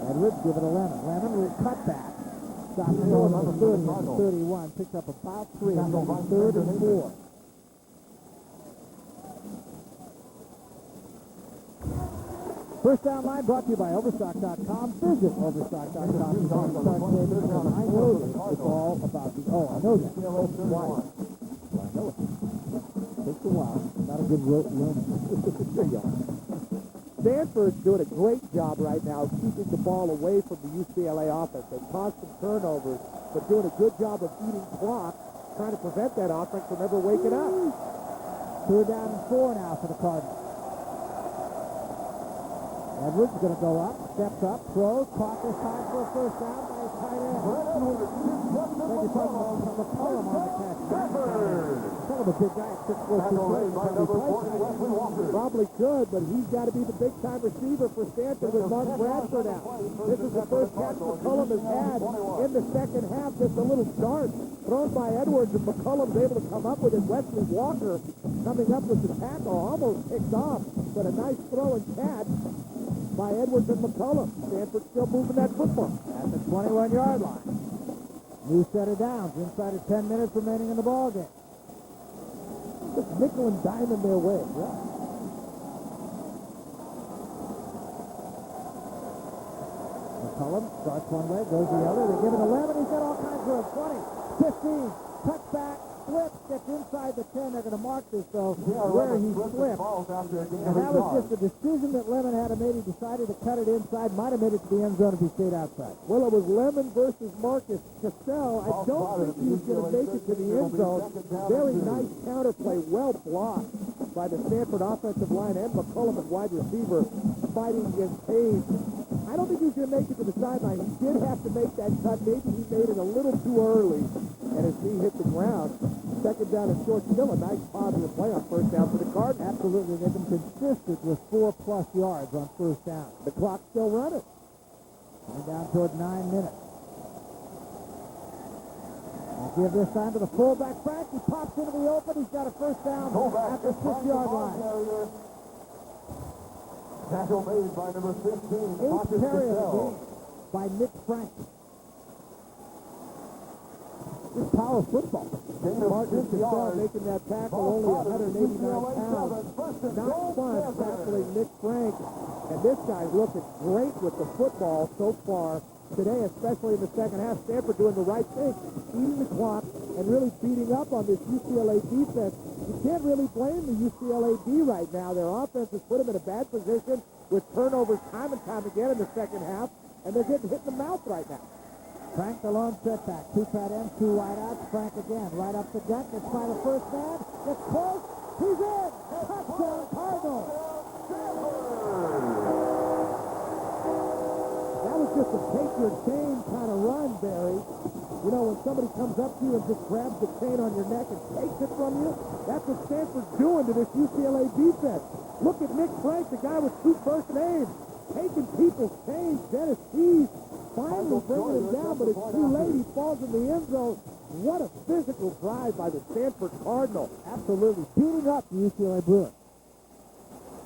Edwards give it to Lemon. Lemon will cut back. Stops short on the 30 and the 31. Picks up about 3. Third and 4. First down line brought to you by Overstock.com. Visit Overstock.com. I know this. It's all about the... Oh, I know that. Why? I know it. Take the a while. Not a good runner. There you are. Stanford's doing a great job right now keeping the ball away from the UCLA offense. They caused some turnovers, but doing a good job of eating clock, trying to prevent that offense from ever waking up. 3rd down and 4 now for the Cardinals. Edwards is going to go up, steps up, throws, caught this time for a first down by his tight end. Thank you, talking about McCollum on the catch. Kind of a big guy at 6'4", probably could, but he's got to be the big-time receiver for Stanford with Mark Bradford out. This is the first catch McCollum has had in the second half. Just a little dart thrown by Edwards, and McCollum's able to come up with it. Wesley Walker coming up with the tackle, almost picked off, but a nice throw and catch by Edwards and McCollum. Stanford still moving that football at the 21-yard line. New set of downs inside of 10 minutes remaining in the ball game. Just nickel and diamond their way. Yeah. McCollum starts one way, goes the other. They give it 11. He's got all kinds of 20, 15, touchback, flip, gets inside the 10. They're going to mark this, though, where he slipped. And that was just a decision that Lemon had made. He decided to cut it inside. Might have made it to the end zone if he stayed outside. Well, it was Lemon versus Marcus Cassell. I don't think he was going to make it to the end zone. Very nice counterplay, well blocked by the Stanford offensive line and McCollum at wide receiver fighting against Hayes. I don't think he was going to make it to the sideline. He did have to make that cut. Maybe he made it a little too early, and his knee hit the ground. 2nd down and short. Still a nice positive play on first down for the Cardinals. Absolutely. They've been consistent with 4+ yards on first down. The clock's still running. Coming down toward 9 minutes. I'll give this time to the fullback, Frank. He pops into the open. He's got a first down at the 6-yard line. Tackle made by number 15. 8th carry of the game by Nick Frank. This power football. Marcus Cassell making that tackle, only 189 pounds. Not fun tackling Nick Frank. And this guy's looking great with the football so far today, especially in the second half. Stanford doing the right thing, eating the clock and really beating up on this UCLA defense. You can't really blame the UCLA D right now. Their offense has put them in a bad position with turnovers time and time again in the second half, and they're getting hit in the mouth right now. Frank, the lone setback. 2 tight ends, 2 wide outs. Frank again, right up the gut. Gets by the first man. Gets close. He's in. Touchdown, Cardinals. That was just a take-your-chain kind of run, Barry. You know, when somebody comes up to you and just grabs the chain on your neck and takes it from you, that's what Stanford's doing to this UCLA defense. Look at Nick Frank, the guy with 2 first names, taking people's chains. Dennis Keys finally bringing him down, but it's too late. He falls in the end zone. What a physical drive by the Stanford Cardinals. Absolutely beating up the UCLA Bruins.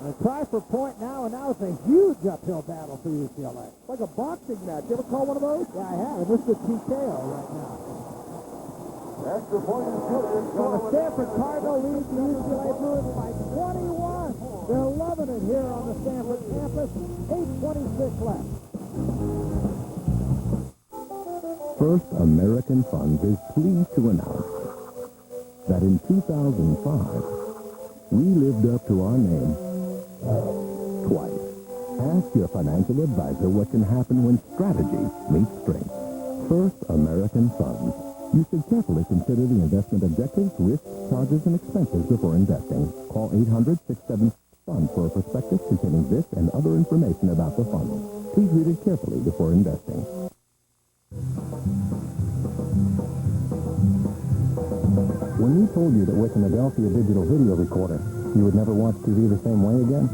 And a try for point now, and now it's a huge uphill battle for UCLA. Like a boxing match. You ever call one of those? Yeah, I have. And this is TKO right now. Extra point is good. So the Stanford Cardinal leads the UCLA Bruins by 21. They're loving it here on the Stanford campus. 8:26 left. First American Funds is pleased to announce that in 2005, we lived up to our name twice. Ask your financial advisor what can happen when strategy meets strength. First American Funds. You should carefully consider the investment objectives, risks, charges, and expenses before investing. Call 800-677-FUND for a prospectus containing this and other information about the fund. Please read it carefully before investing. When we told you that with an Adelphia digital video recorder, you would never watch TV the same way again,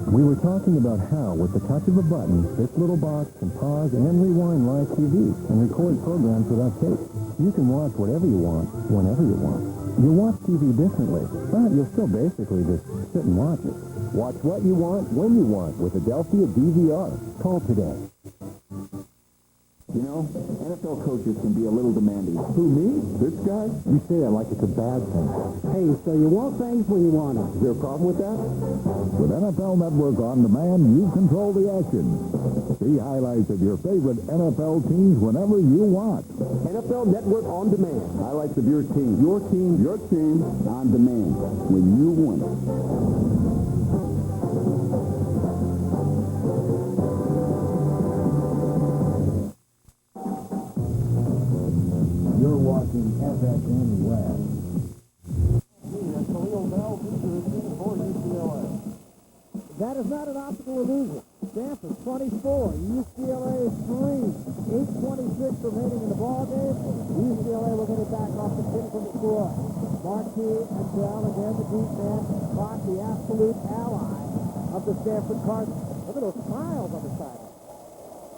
we were talking about how, with the touch of a button, this little box can pause and rewind live TV and record programs without tape. You can watch whatever you want, whenever you want. You'll watch TV differently, but you'll still basically just sit and watch it. Watch what you want, when you want, with Adelphia DVR. Call today. You know, NFL coaches can be a little demanding. Who, me? This guy? You say that like it's a bad thing. Hey, so you want things when you want them. Is there a problem with that? With NFL Network On Demand, you control the action. See highlights of your favorite NFL teams whenever you want. NFL Network On Demand. Highlights of your team. Your team. Your team. On demand. When you want it. You're watching FSN West. That is not an optical illusion. Stanford 24, UCLA 3. 8:26 remaining in the ball game. UCLA will get it back off the pin from the score. Marquis and Bell again, the deep man. Clark, the absolute ally of the Stanford Cardinals. Look at those smiles on the side.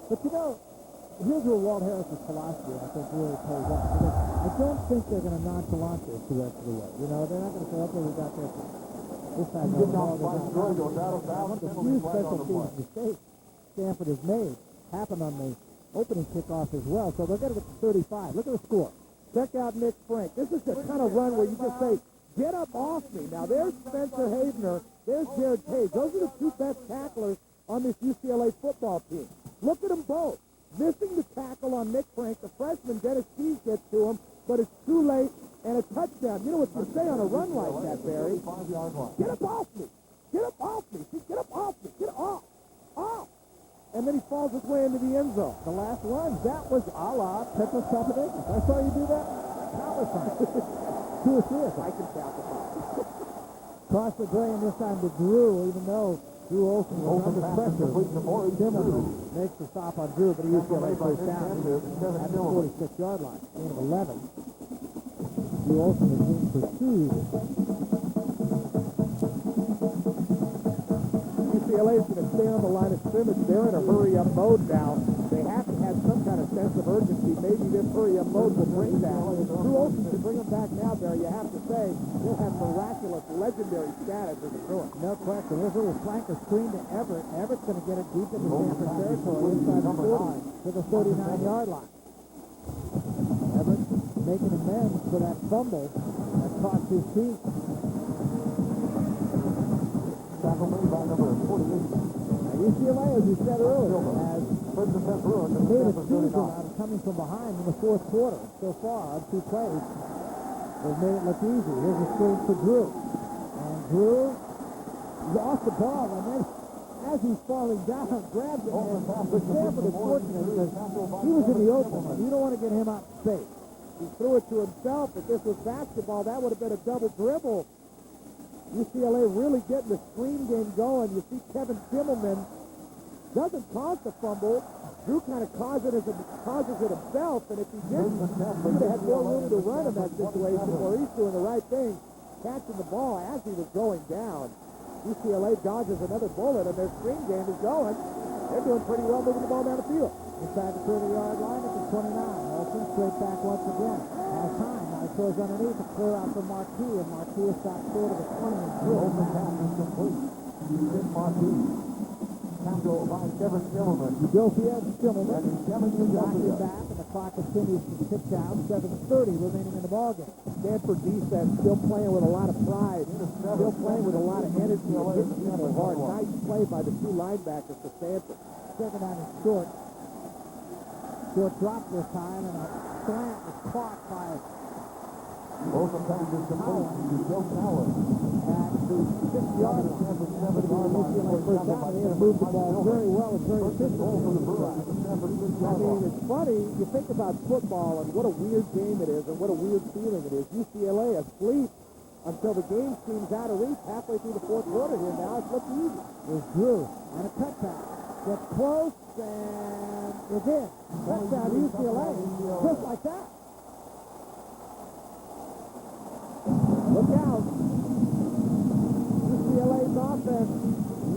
But you know, here's where Walt Harris's philosophy, I think, really pays off. Because I don't think they're going to nonchalant this the rest of the way. You know, they're not going to say, okay, we got this. This time, no ball. One of the few special teams mistakes Stanford has made happened on the opening kickoff as well. So they'll get it to 35. Look at the score. Check out Nick Frank. This is the kind of run where you just say, get up off me. Now, there's Spencer Havener. There's Jared Page. Those are the two best tacklers on this UCLA football team. Look at them both. Missing the tackle on Nick Frank. The freshman, Dennis Keys, gets to him, but it's too late, and a touchdown. You know what you say on a run like that, Barry? Get up off me. Get up off me. See, get up off me. Get off. Off. And then he falls his way into the end zone. The last run, that was a la Petros Papadakis. I saw you do that. Countless times. 2 or 3 of them. I can count the time. Cross the gray, and this time to Drew, even though Drew Olson was under pressure. Zimmerman makes the stop on Drew, but UCLA first down at the 46-yard line. Gain of 11. Drew Olson is being pursued. UCLA is going to stay on the line of scrimmage. They're in a hurry-up mode now. They have to have some kind of sense of urgency. Maybe this hurry-up mode will bring that. Drew Olson can bring them back now, Barry. You have to say he'll have miraculous, legendary status as a Bruin. No question. There's a little flanker screen to Everett. Everett's going to get it deep into Stanford territory inside the 40 to the 39-yard line. Everett making amends for that fumble that cost his team. UCLA, as we said earlier, has made a season out of coming from behind in the fourth quarter. So far, on 2 plays, they've made it look easy. Here's a screen for Drew. And Drew lost the ball, and then as he's falling down, grabs it. But Stanford is fortunate because he was in the open, and you don't want to get him out of space. He threw it to himself. If this was basketball, that would have been a double dribble. UCLA really getting the screen game going. You see Kevin Kimmelman doesn't cause the fumble. Drew kind of causes it himself, and if he didn't, he would have had more room to run in that situation where he's doing the right thing, catching the ball as he was going down. UCLA dodges another bullet, and their screen game is going. They're doing pretty well moving the ball down the field. Inside the 30-yard line at the 29. Olsen straight back once again. Has time. Now he throws underneath to clear out for Marquis, and Marquis is stopped short of the 20 and through. Olsen pass is complete. Marquis. Tackled by Kevin Kimmelman. Josiah Kimmelman. Kevin knocking back, and the clock continues to tick down. 7:30 remaining in the ballgame. Stanford defense still playing with a lot of pride. Still playing with a lot of energy and hitting people hard. Nice play by the 2 linebackers for Stanford. Second down is short. Short drop this time, and a slant is caught by Olsen pass is complete to Joe Coward. At the 6-yard line. UCLA first down. They have moved the ball very well and very efficiently. I mean, it's funny. You think about football and what a weird game it is and what a weird feeling it is. UCLA asleep until the game seems out of reach halfway through the fourth quarter here. Now it's looking easy. There's Drew and a cutback. Gets close and is in. Touchdown UCLA. Just like that. Look out. UCLA's offense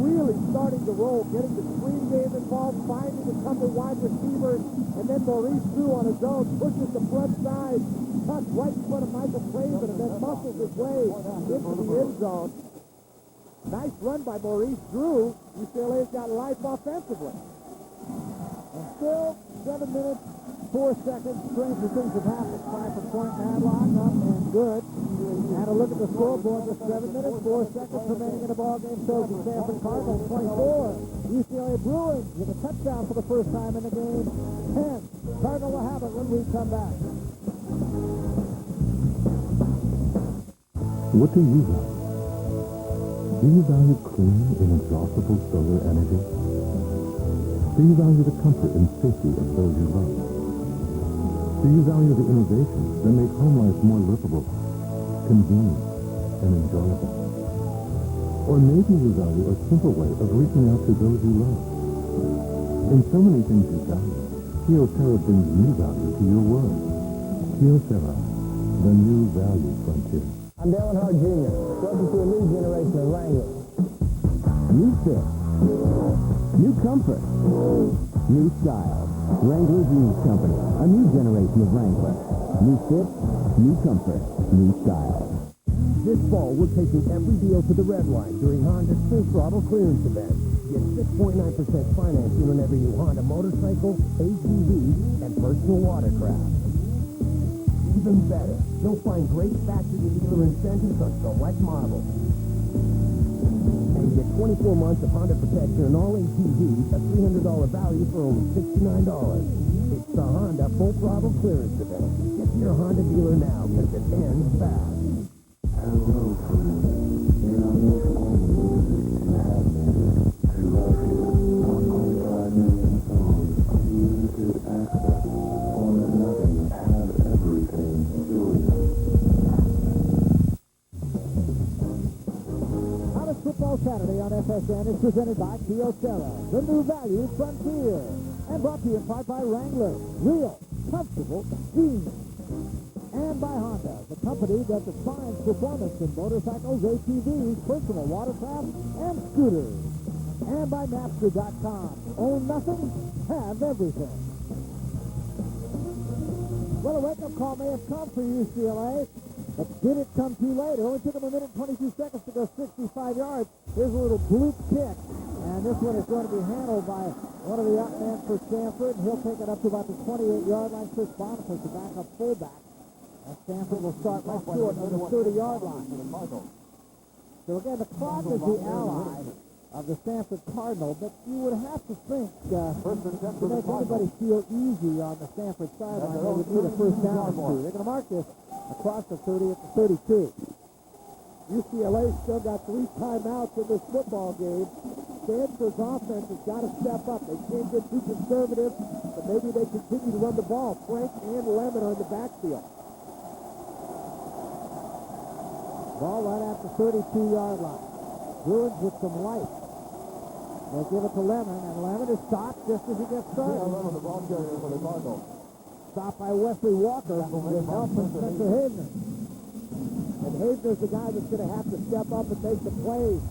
really starting to roll, getting the screen game involved, finding a couple wide receivers, and then Maurice Drew on his own pushes the front side, cuts right in front of Michael Craven, and then muscles his way into the end zone. Nice run by Maurice Drew. UCLA's got life offensively. And still 7 minutes 4 seconds, stranger things have happened. 5-point padlock up and good. And a look at the scoreboard with 7 minutes, 4 seconds remaining in the ballgame. Shows the Stanford Cardinals 24. UCLA Bruins with a touchdown for the first time in the game. 10. Cardinal will have it when we come back. What do you value? Do you value clean, inexhaustible solar energy? Do you value the comfort and safety of those you love? Do you value the innovations that make home life more livable, convenient, and enjoyable? Or maybe you value a simple way of reaching out to those you love. In so many things you value, Kyocera brings new value to your world. Kyocera, the new value frontier. I'm Dale Hart Jr. Welcome to a new generation of Wranglers. New fit, new comfort, new style. Wrangler Jeans Company, a new generation of Wrangler. New fit, new comfort, new style. This fall, we're taking every deal to the red line during Honda's full throttle clearance event. Get 6.9% financing on every new Honda motorcycle, ATV, and personal watercraft. Even better, you'll find great factory dealer incentives on select models. And get 24 months of Honda protection on all ATVs, a $300 value for only $69. It's the Honda Full Throttle Clearance Event. Get to your Honda dealer now, because it ends fast. Hello, friends. In our next music happening to love you. 1.5 million songs, unlimited access, all or nothing, have everything, Julia. College Football Saturday on FSN is presented by Kyocera, the new value frontier. And brought to you in part by Wrangler, real, comfortable jeans. And by Honda, the company that defines performance in motorcycles, ATVs, personal watercraft, and scooters. And by Napster.com. Own nothing, have everything. Well, a wake-up call may have come for UCLA, but did it come too late? It only took them 1 minute and 22 seconds to go 65 yards. Here's a little bloop kick, and this one is going to be handled by one of the up men for Stanford, and he'll take it up to about the 28-yard line. Chris Boniface, the backup fullback. And Stanford will start right short on the 30-yard line. So again, the clock is the ally of the Stanford Cardinal, but you would have to think to make anybody feel easy on the Stanford sideline, they would need a first down or two. They're going to mark this across the 30 at the 32. UCLA still got 3 timeouts in this football game. Stanford's offense has got to step up. They can't get too conservative, but maybe they continue to run the ball. Frank and Lemon are in the backfield. Ball right at the 32-yard line. Bruins with some light. They'll give it to Lemon, and Lemon is stopped just as he gets started. Stopped by Wesley Walker with help from Spencer Havener. And Havener's the guy that's going to have to step up and make the plays.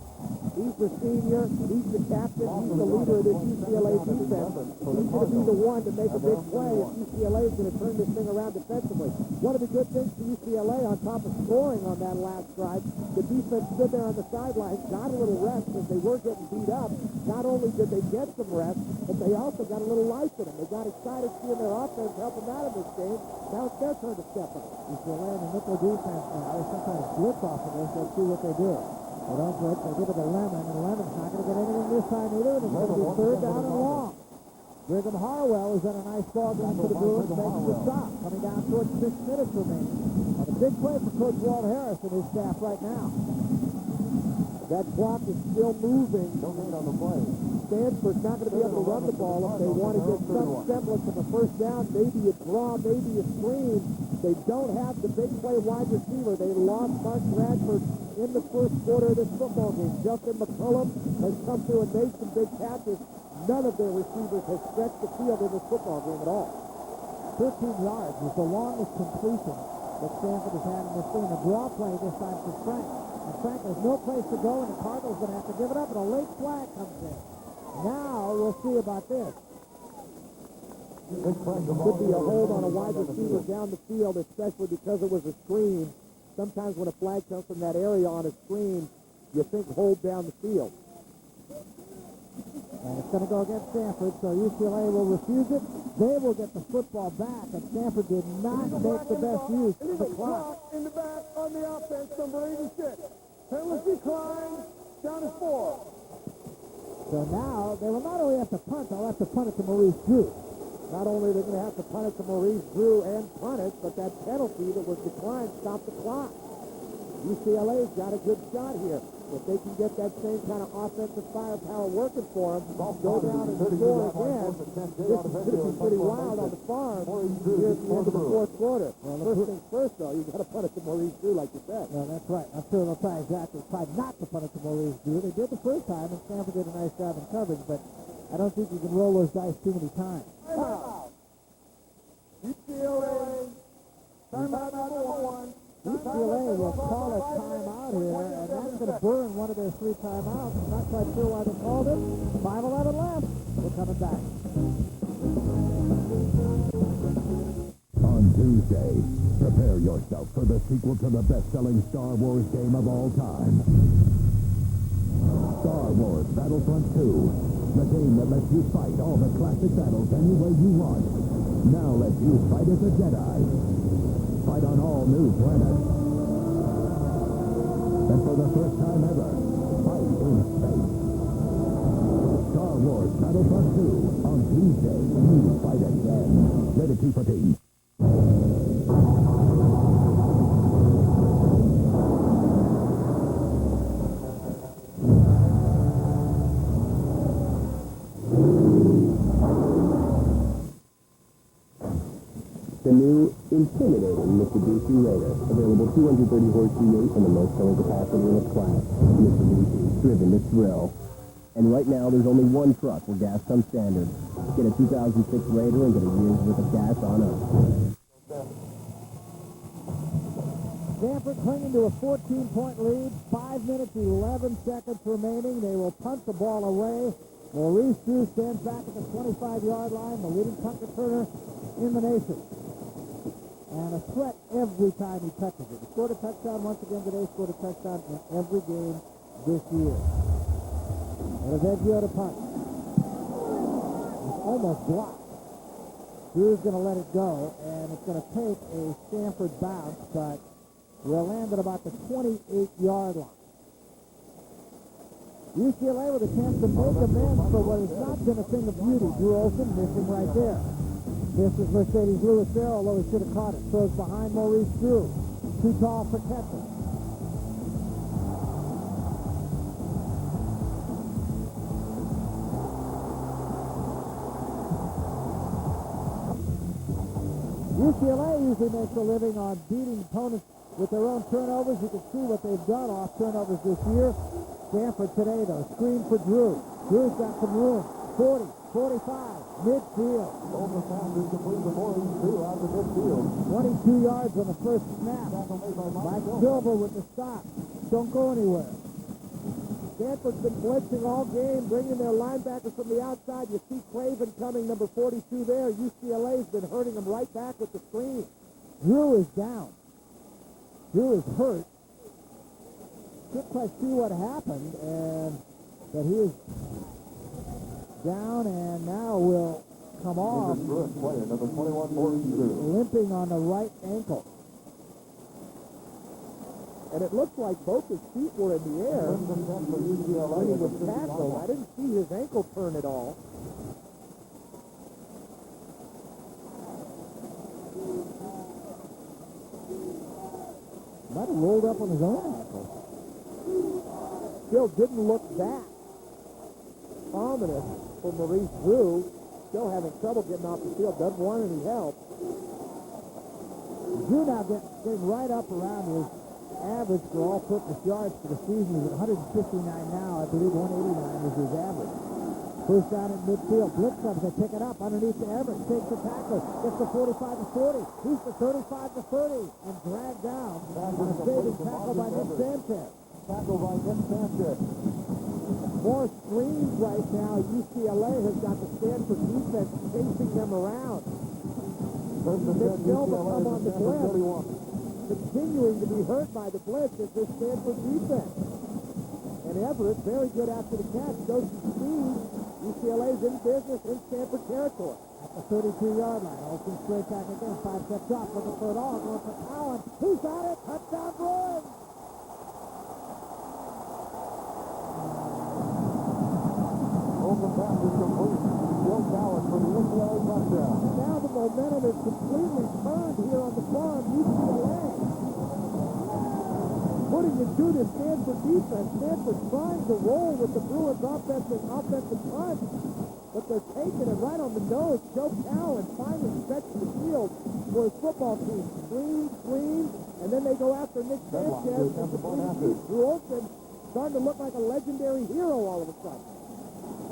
He's the senior, he's the captain, he's the leader of this UCLA defense. He's going to be the one to make a big play if UCLA is going to turn this thing around defensively. One of the good things for UCLA, on top of scoring on that last drive, the defense stood there on the sidelines, got a little rest as they were getting beat up. Not only did they get some rest, but they also got a little life in them. They got excited seeing their offense help them out in this game. Now it's their turn to step up. UCLA and the nickel defense now, they sometimes blitz off of this. Let's see what they do. They don't blitz, they give it to Lemon, and Lemon's not going to get anything this time either, and it's going to be 3rd down and long. Brigham Harwell is at a nice ball game for the Bruins, making the stop, coming down towards 6 minutes remaining. And a big play for Coach Walt Harris and his staff right now. That clock is still moving. Don't hate on the play. Stanford's not going to be able to run the ball if they want to get some semblance of a first down. Maybe a draw, maybe a screen. They don't have the big play wide receiver. They lost Mark Bradford in the first quarter of this football game. Justin McCullum has come through and made some big catches. None of their receivers have stretched the field in this football game at all. 13 yards is the longest completion that Stanford has had in this game. A draw play this time for Frank. And Frank has no place to go, and the Cardinals going to have to give it up, and a late flag comes in. Now we'll see about this. Could be a hold on a wide receiver down the field, especially because it was a screen. Sometimes when a flag comes from that area on a screen, you think hold down the field. And it's going to go against Stanford, so UCLA will refuse it. They will get the football back, and Stanford did not make the best use of the clock. In the back on the offense, number 86. Penalty decline, down to 4. So now they will not only have to punt, they'll have to punt it to Maurice Drew. Not only are they going to have to punt it to Maurice Drew and punt it, but that penalty that was declined stopped the clock. UCLA's got a good shot here. If they can get that same kind of offensive firepower working for them, go down and score again, this is going to be pretty wild on the farm here at the end of the fourth quarter. First things first, though, you've got to punt it to Maurice Drew, like you said. Well, that's right. I'm sure they'll try not to punt it to Maurice Drew. They did the first time, and Stanford did a nice job in coverage, but I don't think you can roll those dice too many times. UCLA, timeout number 1. UCLA will call a timeout here, and that's going to burn one of their 3 timeouts. Not quite sure why they called it. 5:11 left. We're coming back. On Tuesday, prepare yourself for the sequel to the best-selling Star Wars game of all time. Star Wars Battlefront 2. The game that lets you fight all the classic battles any way you want. Now lets you fight as a Jedi. Fight on all new planets. And for the first time ever, fight in space. Star Wars Battlefront 2. On Tuesday, you fight again. Rated T14. The new intimidating Mitsubishi Raider, available 230 horse V8 and the most towing capacity in its class. Mitsubishi, driven to thrill. And right now, there's only one truck where gas comes standard. Get a 2006 Raider and get a year's worth of gas on us. Stanford clinging to a 14-point lead. 5 minutes, 11 seconds remaining. They will punt the ball away. Maurice Drew stands back at the 25-yard line, the leading punt returner in the nation. And a threat every time he touches it. He scored a touchdown once again today, scored a touchdown in every game this year. And Avengio to punt. It's almost blocked. Drew's going to let it go, and it's going to take a Stanford bounce, but will land at about the 28-yard line. UCLA with a chance to make amends for what has not been a thing of beauty. Drew Olson missing right there. This is Mercedes Lewis there, although he should have caught it. Throws behind Maurice Drew. Too tall for catcher. UCLA usually makes a living on beating opponents with their own turnovers. You can see what they've done off turnovers this year. Stanford today, though, screen for Drew. Drew's got some room. 40, 45, midfield. 22 yards on the first snap. Mike Silver with the stop. Don't go anywhere. Stanford's been blitzing all game, bringing their linebackers from the outside. You see Craven coming, number 42 there. UCLA's been hurting them right back with the screen. Drew is down. Drew is hurt. Can't quite see what happened, but he is down and now will come off, limping on the right ankle. And it looked like both his feet were in the air when he was tackled. I didn't see his ankle turn at all. Might have rolled up on his own ankle. Still didn't look that ominous for Maurice Drew. Still having trouble getting off the field. Doesn't want any help. Drew now getting right up around his average for all-purpose yards for the season. He's at 159 now. I believe 189 is his average. First down in midfield. Blitz comes. They pick it up underneath to Everett. Takes the tackle. Gets the 45 to 40. He's the 35 to 30 and dragged down on a saving tackle by Nick Sanchez. More screens right now. UCLA has got the Stanford defense chasing them around. Nick Silver come on the blitz. Continuing to be hurt by the blitz is this Stanford defense. And Everett, very good after the catch, goes to speed. UCLA's in business in Stanford territory. At the 32-yard line, Olsen straight back again, 5-step drop, looking for it all, going for Allen. He's got it, touchdown Bruins! Open pass is complete. Joe Coward for the UCLA touchdown. Now the momentum is completely turned here on the farm, UCLA. Putting it to the Stanford defense. Stanford trying to roll with the Bruins offensive punch, but they're taking it right on the nose. Joe Cowan finally stretches the field for his football team. Screen, and then they go after Nick Sanchez. Drew Olsen starting to look like a legendary hero all of a sudden.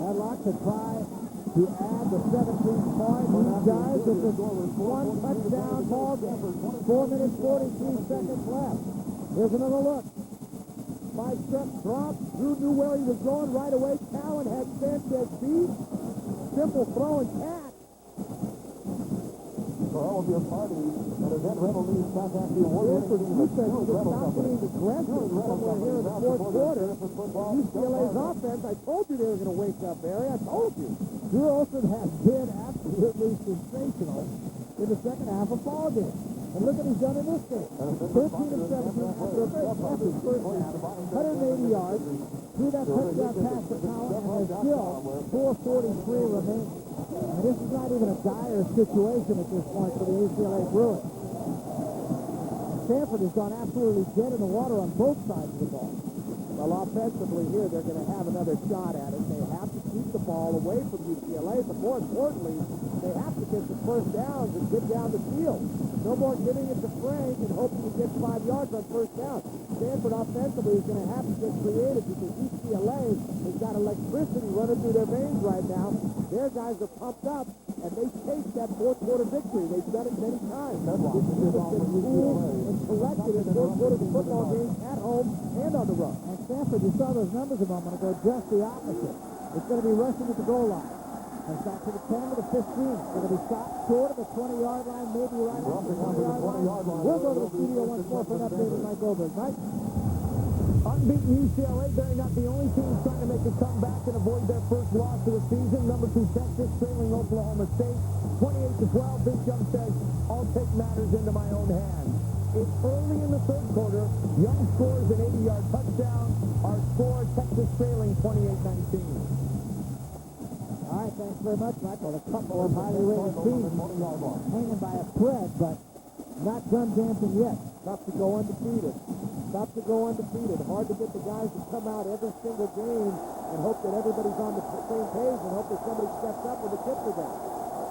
Headlock to try to add the 17th point. These guys, it's a one touchdown ball game. 4 minutes, 43 seconds left. Here's another look. 5-step drop. Drew knew where he was going right away. Cowan had Sanchez beat. Simple throw and catch. For all of your parties, an event Rebel News contact the award-winning team of defense to stop being aggressive somewhere here in the fourth quarter. UCLA's offense, I told you they were going to wake up, Barry. I told you. Drew Olsen has been absolutely sensational in the second half of ball game. And look what he's done in this game. 13 of 17 after a very effective first half. 180 yards. Threw that touchdown pass to Powell, and there's still 4:43 remaining. And this is not even a dire situation at this point for the UCLA Bruins. Stanford has gone absolutely dead in the water on both sides of the ball. Well, offensively here, they're going to have another shot at it. They have to keep the ball away from UCLA, but more importantly, they have to get the first downs and get down the field. No more giving it to Frank and hoping to get 5 yards on first down. Stanford offensively is going to have to get creative because UCLA has got electricity running through their veins right now. Their guys are pumped up, and they chased that fourth quarter victory. They've done it many times. This team has been cool and collected in fourth quarter football games at home and on the road. And Stanford, you saw those numbers a moment ago, just the opposite. It's going to be rushing to the goal line. It's back to the 10 to the 15. It's going to be shot short of the 20-yard line, maybe right off the 20-yard line. We'll go to the studio once more for an update with Mike Goldberg. Mike? Unbeaten UCLA, they're not the only team trying to make a comeback and avoid their first loss of the season. Number 2 Texas trailing Oklahoma State, 28-12. Vince Young says, "I'll take matters into my own hands." It's early in the third quarter. Young scores an 80-yard touchdown. Our score, Texas trailing 28-19. All right, thanks very much, Michael. A couple of highly rated teams hanging by a thread, but not done dancing yet. Tough to go undefeated. Tough to go undefeated. Hard to get the guys to come out every single game and hope that everybody's on the same page and hope that somebody steps up with a tip for them.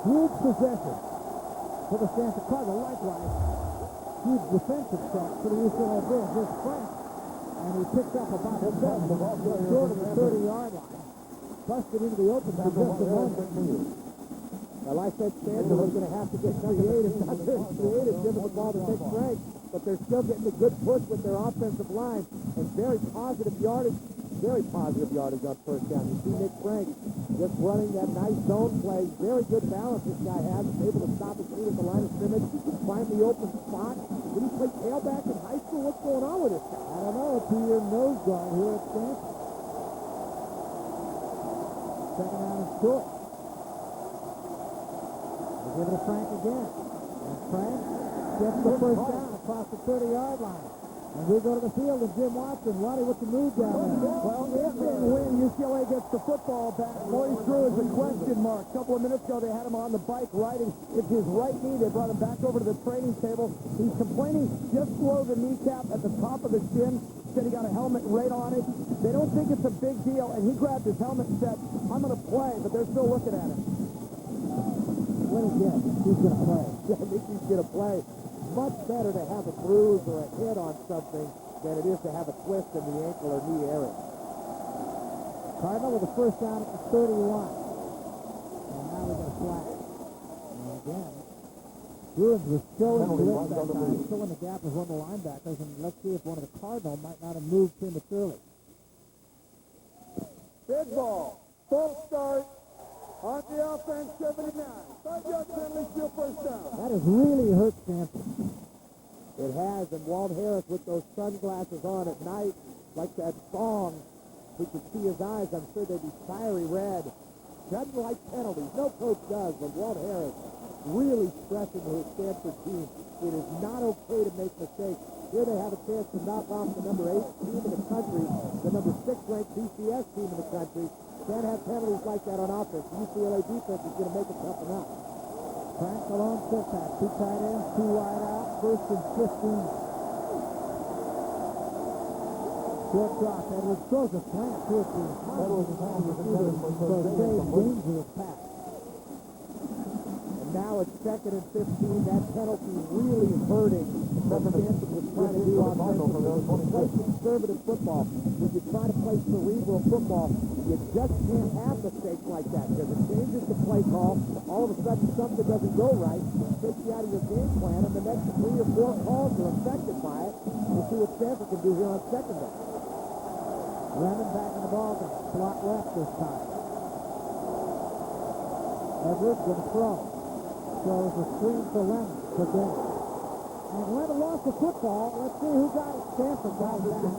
Huge possession for the Stanford Cardinals. Likewise, huge defensive set for the UCLA Bruins. Here's Frank, and he picks up about 7 short of the 30-yard line. Busted into the open for just a moment. Well, I said Stanford was going to have to get creative. Not very creative, giving the ball to Nick Frank, but they're still getting a good push with their offensive line and very positive yardage on first down. You see Nick Frank just running that nice zone play. Very good balance this guy has. He's able to stop his feet at the line of scrimmage, find the open spot. Did he play tailback in high school? What's going on with this guy? I don't know. A 2-year nose guard here at Stanford. Second down is short. They give it to Frank again. And Frank gets the first down across the 30-yard line. And we go to the field with Jim Watson. Ronnie, what's the move down there? Well, if and when UCLA gets the football back, Maurice Drew is a question mark. A couple of minutes ago, they had him on the bike riding. It's his right knee. They brought him back over to the training table. He's complaining just below the kneecap at the top of the shin. Said he got a helmet right on it. They don't think it's a big deal, and he grabbed his helmet and said, "I'm going to play," but they're still looking at him. Let him get. He's going to play. I think he's going to play. Much better to have a bruise or a hit on something than it is to have a twist in the ankle or knee area. Cardinal with the first down at the 31. And now we got a flag. And again, Bruins was still in the blitz that time, still in the gap with one of the linebackers, and let's see if one of the Cardinal might not have moved prematurely. Big ball. Full start. On the offense, 79. 5-yard penalty, still first down. That has really hurt Stanford. It has, and Walt Harris with those sunglasses on at night, like that song, we could see his eyes. I'm sure they'd be fiery red. doesn't like penalties. No coach does, but Walt Harris really stressing to his Stanford team. It is not okay to make mistakes. Here they have a chance to knock off the number 8 team in the country, the number 6 ranked BCS team in the country. Can't have penalties like that on offense. UCLA defense is going to make it tough enough. Frank Malone set that. 2 tight ends, 2 wide out. First and 15. Short drop. Edwards throws a slant to it. Edwards has a receiver for a safe, dangerous pass. And now it's 2nd and 15. That penalty really hurting what Stanford was trying to do offensively. Play conservative football. When you try to play cerebral football, you just can't have mistakes like that because it changes the play call. All of a sudden, something doesn't go right. It takes you out of your game plan, and the next 3 or 4 calls are affected by it. We'll see what Stanford can do here on 2nd down. Lemon back in the ball game. Slot left this time. Edwards going to throw. Throws a screen for Lemon for Dennis. And Lemon lost the football. Let's see who got it. Stanford got it back.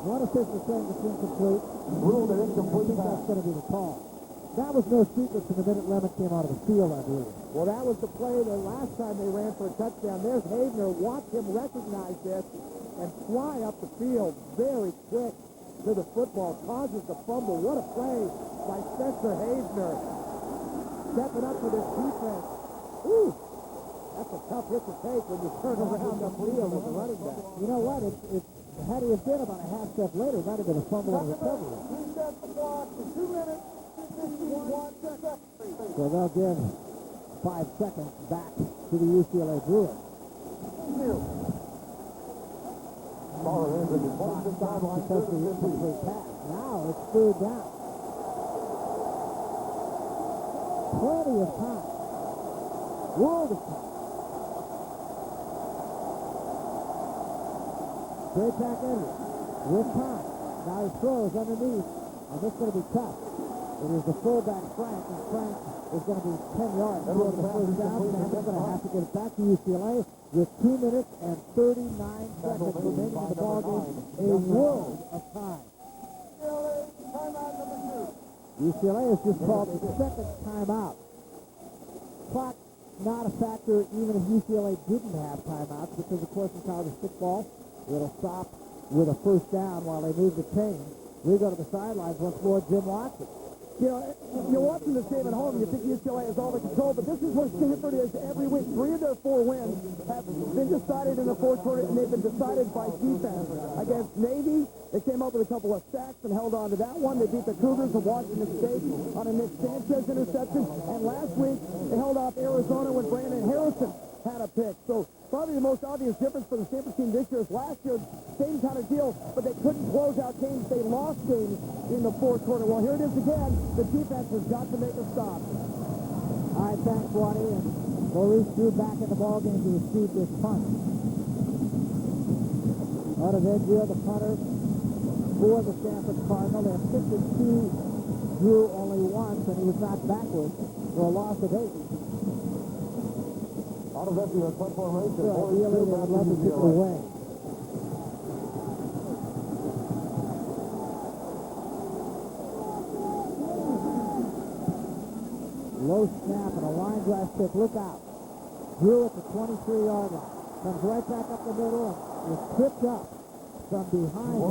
One official saying it's incomplete. Ruled it incomplete. I think that's going to be the call. That was no secret from the minute Lemon came out of the field, I believe. Well, that was the play the last time they ran for a touchdown. There's Havner. Watch him recognize this and fly up the field very quick to the football. Causes the fumble. What a play by Spencer Havner. Stepping up to this defense. Ooh, that's a tough hit to take when you turn around the field as a running back. You know what? Had he been about a half step later, it might have been a fumble and recovery. 3 steps to block for 2 minutes, 51 seconds. So they'll give 5 seconds back to the UCLA Bruins. Because of the incomplete pass. Now it's 3rd down. Plenty of time. World of time. Straight back Edwards with time. Now he throws underneath, and this is going to be tough. It is the fullback Frank, and Frank is going to be 10 yards toward the 1st down. Stanford's going to have to get it back to UCLA with 2 minutes and 39 seconds remaining in the ballgame. A world of time. UCLA has just called its 2nd timeout. Clock not a factor even if UCLA didn't have timeouts because, of course, in college football, it'll stop with a 1st down while they move the chains. We go to the sidelines once more, Jim Watson. You know, you're watching this game at home, you think UCLA has all the control, but this is where Stanford is every week. 3 of their 4 wins have been decided in the 4th quarter, and they've been decided by defense. Against Navy, they came up with a couple of sacks and held on to that one. They beat the Cougars of Washington State on a Nick Sanchez interception. And last week, they held off Arizona when Brandon Harrison had a pick. So probably the most obvious difference for the Stanford team this year is last year, same kind of deal, but they couldn't close out games. They lost games in the 4th quarter. Well, here it is again. The defense has got to make a stop. All right, thanks, Waddy. And Maurice Drew back in the ballgame to receive this punt. Out of Edgehill, the punter for the Stanford Cardinal. They have 6 and 2. Drew only once, and he was knocked backwards for a loss of 8. Out of Edgehill, punt formation. Sure, ideally, they would love to kick it away. Low snap and a line drive kick. Look out. Drew at the 23-yard line. Comes right back up the middle and is tripped up from behind.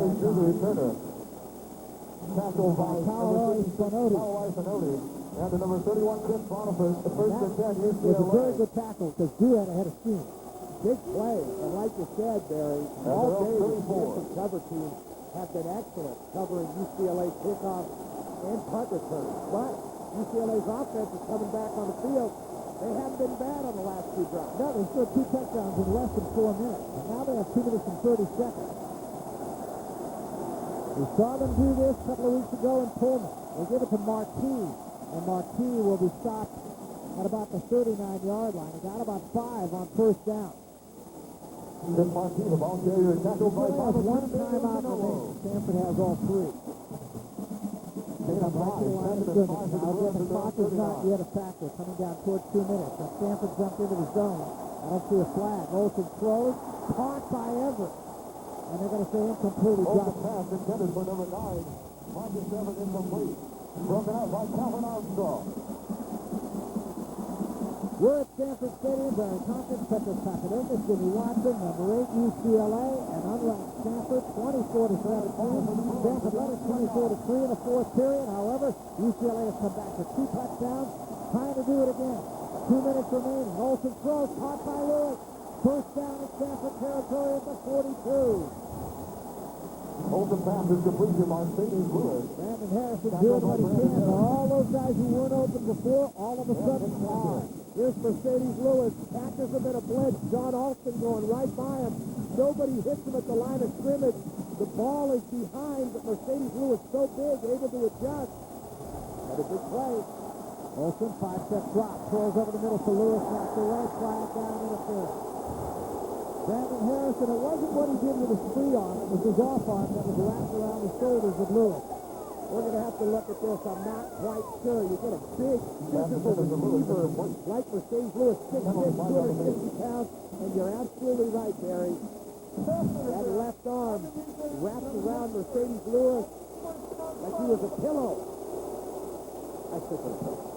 Tackled by Paolo Spinotti. And the number 31, Chris Boniface, the first and 10 UCLA. It was a very good tackle because Drew had a head of steam. Big play. And like you said, Barry, all day the Stanford cover team have been excellent covering UCLA kickoff and punt returns. But UCLA's offense is coming back on the field. They haven't been bad on the last 2 drives. No, they scored 2 touchdowns in less than 4 minutes. And now they have 2 minutes and 30 seconds. We saw them do this a couple of weeks ago in Pullman. They give it to Marquis, and Marquis will be stopped at about the 39-yard line. He got about 5 on 1st down. Marquis, the ball carrier, tackled by has 1 timeout remaining. Stanford has all 3. They come right to the line of scrimmage. Now again, the clock is not yet a factor, coming down towards 2 minutes. Now Stanford jumped into the zone. I don't see a flag. Olsen throws, caught by Everett. And they're going to say incomplete. He dropped pass intended for number 9, 27 incomplete. Broken up by Calvin Armstrong. We're at Stanford Stadium. Barry Tompkins, Petros Papadakis, Jimmy Watson, number 8 UCLA, and unranked Stanford 24-17. Stanford led it 24-3 in the fourth period. However, UCLA has come back for 2 touchdowns, trying to do it again. 2 minutes remaining. Olsen throws, caught by Lewis. First down in Stanford territory at the 42. Olsen pass is complete to Mercedes Lewis. Brandon Harrison doing what he can. All those guys who weren't open before, all of a sudden are. Here's Mercedes Lewis. Catches a bit of blitz. John Alston going right by him. Nobody hits him at the line of scrimmage. The ball is behind, but Mercedes Lewis so big, able to adjust. Had a big play. Olsen, 5-step drop. Throws over the middle to Lewis. Knocked away. Flag down interference. Brandon Harrison, it wasn't what he did with his free arm. It was his off arm that was wrapped around the shoulders of Lewis. We're going to have to look at this. I'm not quite sure. You get a big, physical receiver like Mercedes Lewis, 6'6", 260 pounds, and you're absolutely right, Barry. That left arm wrapped around Mercedes Lewis like he was a pillow. I said that.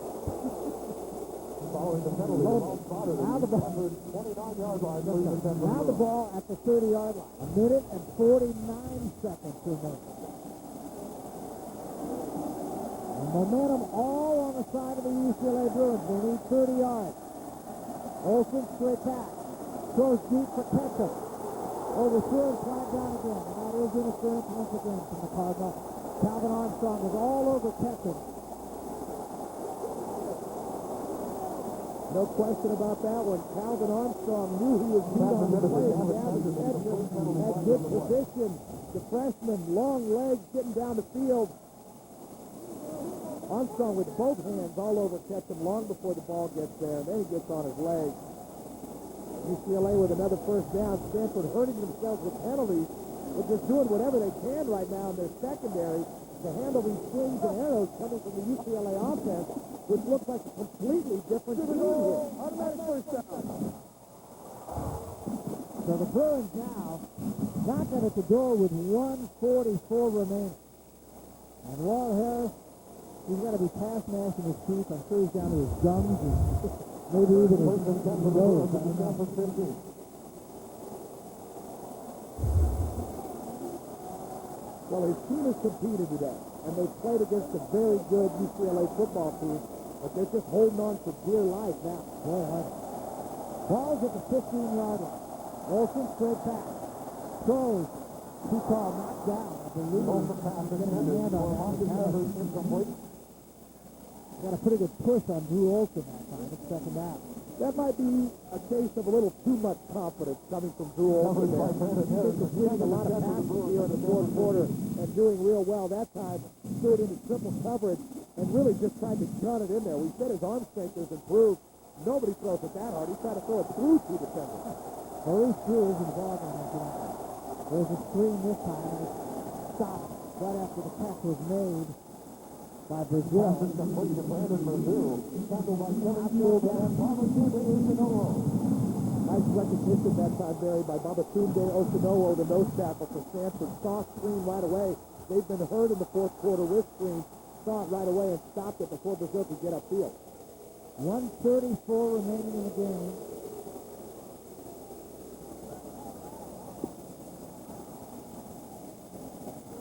Following the penalty, now the ball. 29-yard line. Now the ball at the 30-yard line. 1 minute and 49 seconds remaining. And momentum all on the side of the UCLA Bruins. They need 30 yards. Olsen straight back. Throws deep for Ketchum. Overthrew and flag down again. And that is interference once again from the Cardinal. Calvin Armstrong is all over Ketchum. No question about that one. Calvin Armstrong knew he was beat on the play. Gavin Ketchum had good position. The freshman, long legs, getting down the field. Armstrong with both hands all over Ketchum long before the ball gets there. Then he gets on his leg. UCLA with another first down. Stanford hurting themselves with penalties, but just doing whatever they can right now in their secondary to handle these slings and arrows coming from the UCLA offense, which looks like a completely different team here. Automatic first down. So the Bruins now knocking at the door with 1:44 remaining. And Walt Harris, he's got to be past gnashing his teeth. I'm sure he's down to his gums and maybe even his nose. Well, his team has competed today, and they've played against a very good UCLA football team, but they're just holding on for dear life now. Ball's at the 15-yard line. Olsen straight back. Throws. Too tall, knocked down. I believe he's going to hand on that. Got a pretty good push on Drew Olsen that time. It's second down. That might be a case of a little too much confidence coming from Drew Olsen there. He's completing a lot of passes here in the fourth quarter and doing real well that time. Threw it into triple coverage and really just tried to gun it in there. We said his arm strength has improved. Nobody throws it that hard. He tried to throw it through two defenders. Maurice Drew is involved in that. There's a screen this time and it's stopped right after the catch was made by Brazil. Nice recognition that time, Barry, by Babatunde Oshinowo, the nose tackle for Stanford. Saw screen right away. They've been hurt in the fourth quarter with screen. Saw it right away and stopped it before Brazil could get upfield. 1:34 remaining in the game.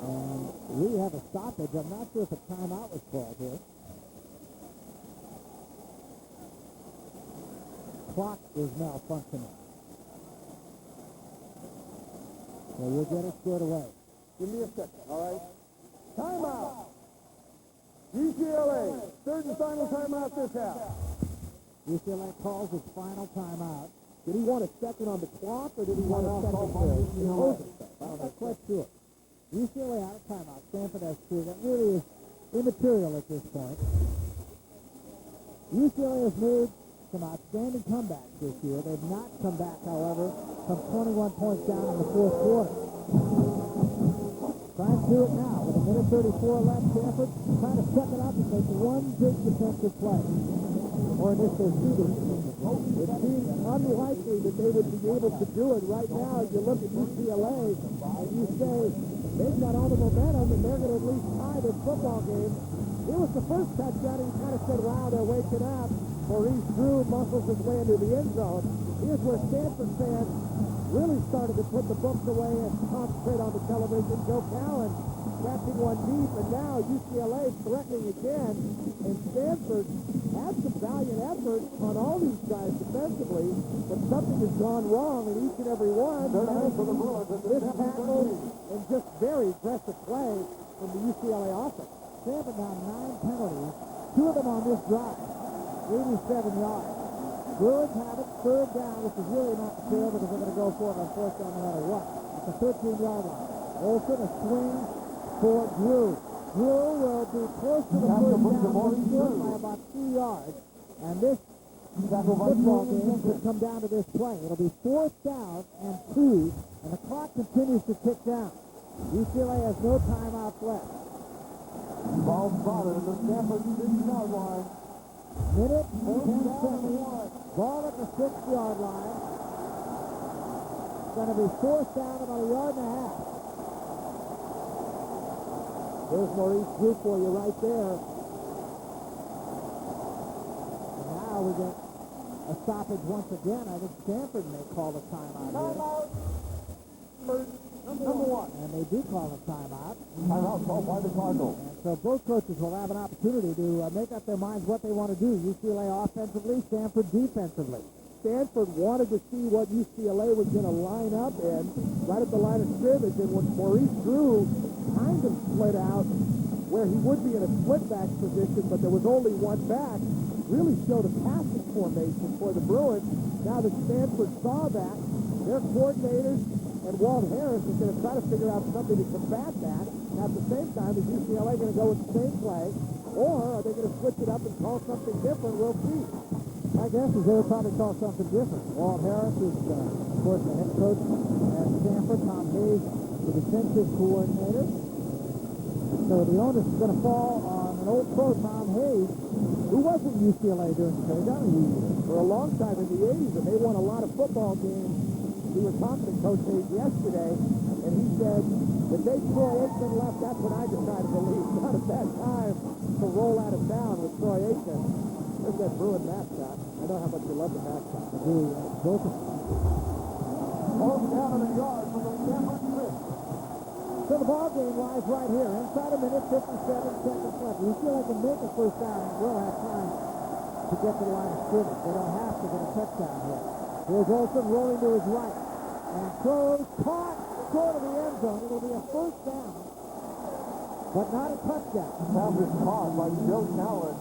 And we have a stoppage. I'm not sure if a timeout was called here. Clock is malfunctioning. So we'll get it squared away. Give me a second, all right? Timeout. UCLA, third and final timeout this half. UCLA calls his final timeout. Did he want a second on the clock, or did he want a second to I'm not quite sure. UCLA out of timeout. Stanford has 2. That really is immaterial at this point. UCLA has made some outstanding comebacks this year. They've not come back, however, from 21 points down in the fourth quarter. Trying to do it now with 1:34 left. Stanford trying to step it up and make one big defensive play. Or in this case, 2 defensive plays. It seems unlikely that they would be able to do it right now. As you look at UCLA and you say, they've got all the momentum, and they're going to at least tie this football game. It was the first touchdown, and you kind of said, wow, they're waking up. Maurice Drew muscles his way into the end zone. Here's where Stanford fans really started to put the books away and concentrate on the television. Joe Cowan catching one deep, and now UCLA threatening again. And Stanford had some valiant effort on all these guys defensively, but something has gone wrong in each and every one. This tackle and just very aggressive play from the UCLA offense. Stanford now 9 penalties, 2 of them on this drive, 87 yards. Bruins have it, third down, which is really not fair because they're going to go for it on fourth down no matter what. It's a 13-yard line. Olsen, a swing for Drew. Drew will be close to the first down, but short by about 2 yards. And this football game could come down to this play. It'll be 4th down and 2, and the clock continues to tick down. UCLA has no timeouts left. Ball spotted at the Stanford 6-yard line. Minute, 10 seconds. Ball at the 6-yard line. It's going to be 4th down about a yard and a half. There's Maurice Drew for you right there. And now we get a stoppage once again. I think Stanford may call a timeout here. Number one. And they do call a timeout. Timeout called by the Cardinals. And so both coaches will have an opportunity to make up their minds what they want to do. UCLA offensively, Stanford defensively. Stanford wanted to see what UCLA was going to line up in right at the line of scrimmage, and when Maurice Drew kind of split out where he would be in a split back position, but there was only one back, really showed a passing formation for the Bruins. Now that Stanford saw that, their coordinators and Walt Harris is going to try to figure out something to combat that. And at the same time, is UCLA going to go with the same play, or are they going to switch it up and call something different? We'll see. My guess is they'll probably call something different. Walt Harris is, of course, the head coach at Stanford. Tom Hayes, the defensive coordinator. So the onus is going to fall on an old pro, Tom Hayes, who was at UCLA during the Downey years for a long time in the 80s, and they won a lot of football games. We were talking to Coach Hayes yesterday, and he said, the day Troy Aikman left, that's when I decided to leave. Not at that time to roll out of town with Troy Aikman. There's that Bruin mascot. I know how much you love the mascot. I do. Both of them. Ball down in the yard for the Stanford Chris. So the ball game lies right here. Inside a minute, 57 seconds left. UCLA can make a first down and will have time to get to the line of scrimmage. They don't have to get a touchdown here. Here's Olsen rolling to his right. And throws, caught, short of the end zone. It'll be a first down, but not a touchdown. That was caught by Joe Cowan.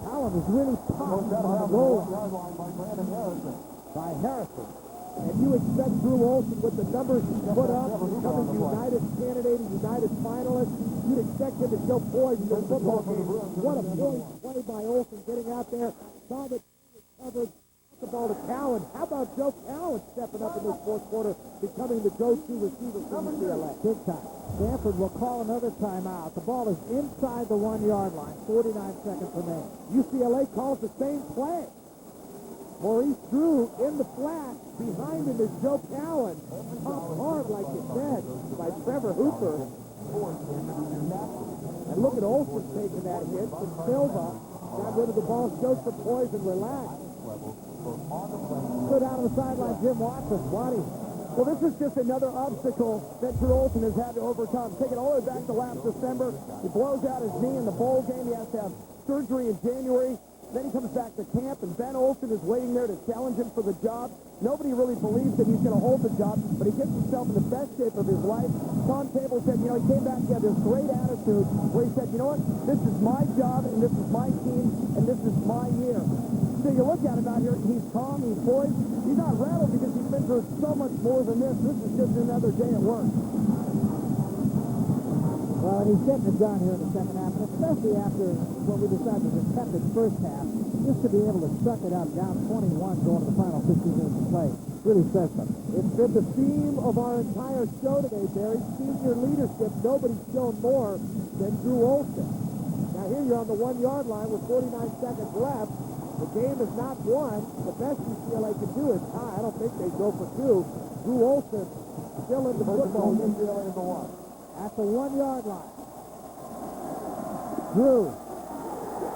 Cowan was really popped on the goal line by Brandon Harrison. by Harrison. And you expect Drew Olsen with the numbers he's put up, becoming United candidate, United finalist. You'd expect him to show poise in the football game. What a poised play by Olsen getting out there. Saw that he was covered. The ball to Cowan. How about Joe Cowan stepping up in this fourth quarter, becoming the go-to receiver for UCLA? Big time. Stanford will call another timeout. The ball is inside the 1-yard line. 49 seconds remaining. UCLA calls the same play. Maurice Drew in the flat. Behind him is Joe Cowan. Popped hard, like you said, by Trevor Hooper. And look at Olsen taking that hit from Silva. Got rid of the ball, showed some poise and relaxed. Stood out on the sideline, Jim Watson. Waddy. Well, this is just another obstacle that Drew Olsen has had to overcome. Take it all the way back to last December. He blows out his knee in the bowl game. He has to have surgery in January. Then he comes back to camp, and Ben Olsen is waiting there to challenge him for the job. Nobody really believes that he's going to hold the job, but he gets himself in the best shape of his life. Tom Table said, he came back, he had this great attitude where he said, you know what, this is my job, and this is my team, and this is my year. So you look at him out here, he's calm, he's poised. He's not rattled because he's been through so much more than this. This is just another day at work. Well, and he's getting it done here in the second half, and especially after what we decided was a tepid first half, just to be able to suck it up, down 21 going to the final 15 minutes of play, really says something. It's been the theme of our entire show today, Barry. Senior leadership, nobody's shown more than Drew Olsen. Now here you're on the 1-yard line with 49 seconds left. The game is not won. The best UCLA can do is tie. I don't think they go for two. Drew Olsen still in the football. UCLA is the one. at the 1-yard line. Drew.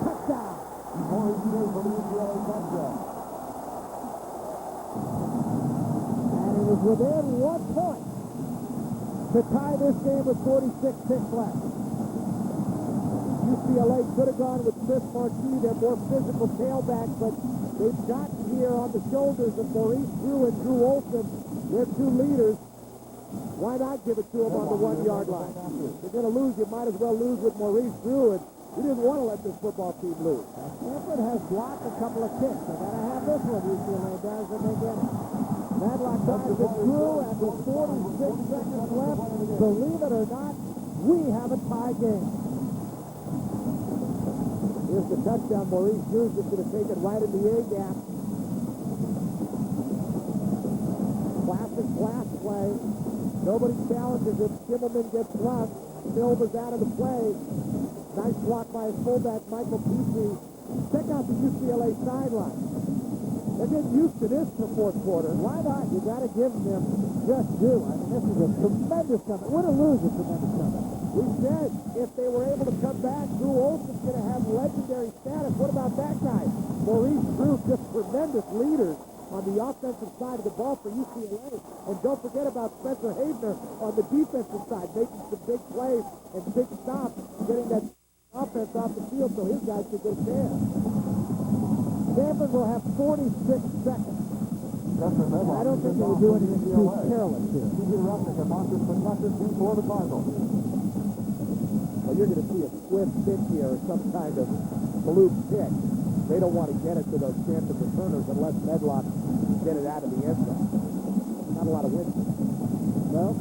Touchdown. Maurice Drew for the UCLA touchdown. And it was within 1 point to tie this game with 46 ticks left. UCLA could have gone with Chris Marquis, their more physical tailback, but they've gotten here on the shoulders of Maurice Drew and Drew Olson, their two leaders. Why not give it to them on the 1-yard line? If you're going to lose, you might as well lose with Maurice Drew, and we didn't want to let this football team lose. Stanford has blocked a couple of kicks. They got to have this one, UCLA does, and they get it. Madlock dives it through, and with 46 seconds left, believe it or not, we have a tie game. Here's the touchdown. Maurice Drew's just going to take it right in the A-gap. Classic blast play. Nobody challenges him. Schimmelman gets flushed. Silva's out of the play. Nice block by his fullback, Michael Petrie. Check out the UCLA sideline. They're getting used to this for fourth quarter. Why not? You got to give them just due. I mean, this is a tremendous comeback. Win or lose, a tremendous comeback. We said if they were able to come back, Drew Olson's going to have legendary status. What about that guy? Maurice Drew, just tremendous leaders on the offensive side of the ball for UCLA. And don't forget about Spencer Havener on the defensive side, making some big plays and big stops, getting that offense off the field so his guys can get a chance. Stanford will have 46 seconds. I don't think they would do anything too careless here. Well, you're going to see a swift pick here or some kind of fluke pick. They don't want to get it to those Stanford returners unless Medlock get it out of the end zone. Not a lot of wind. Well,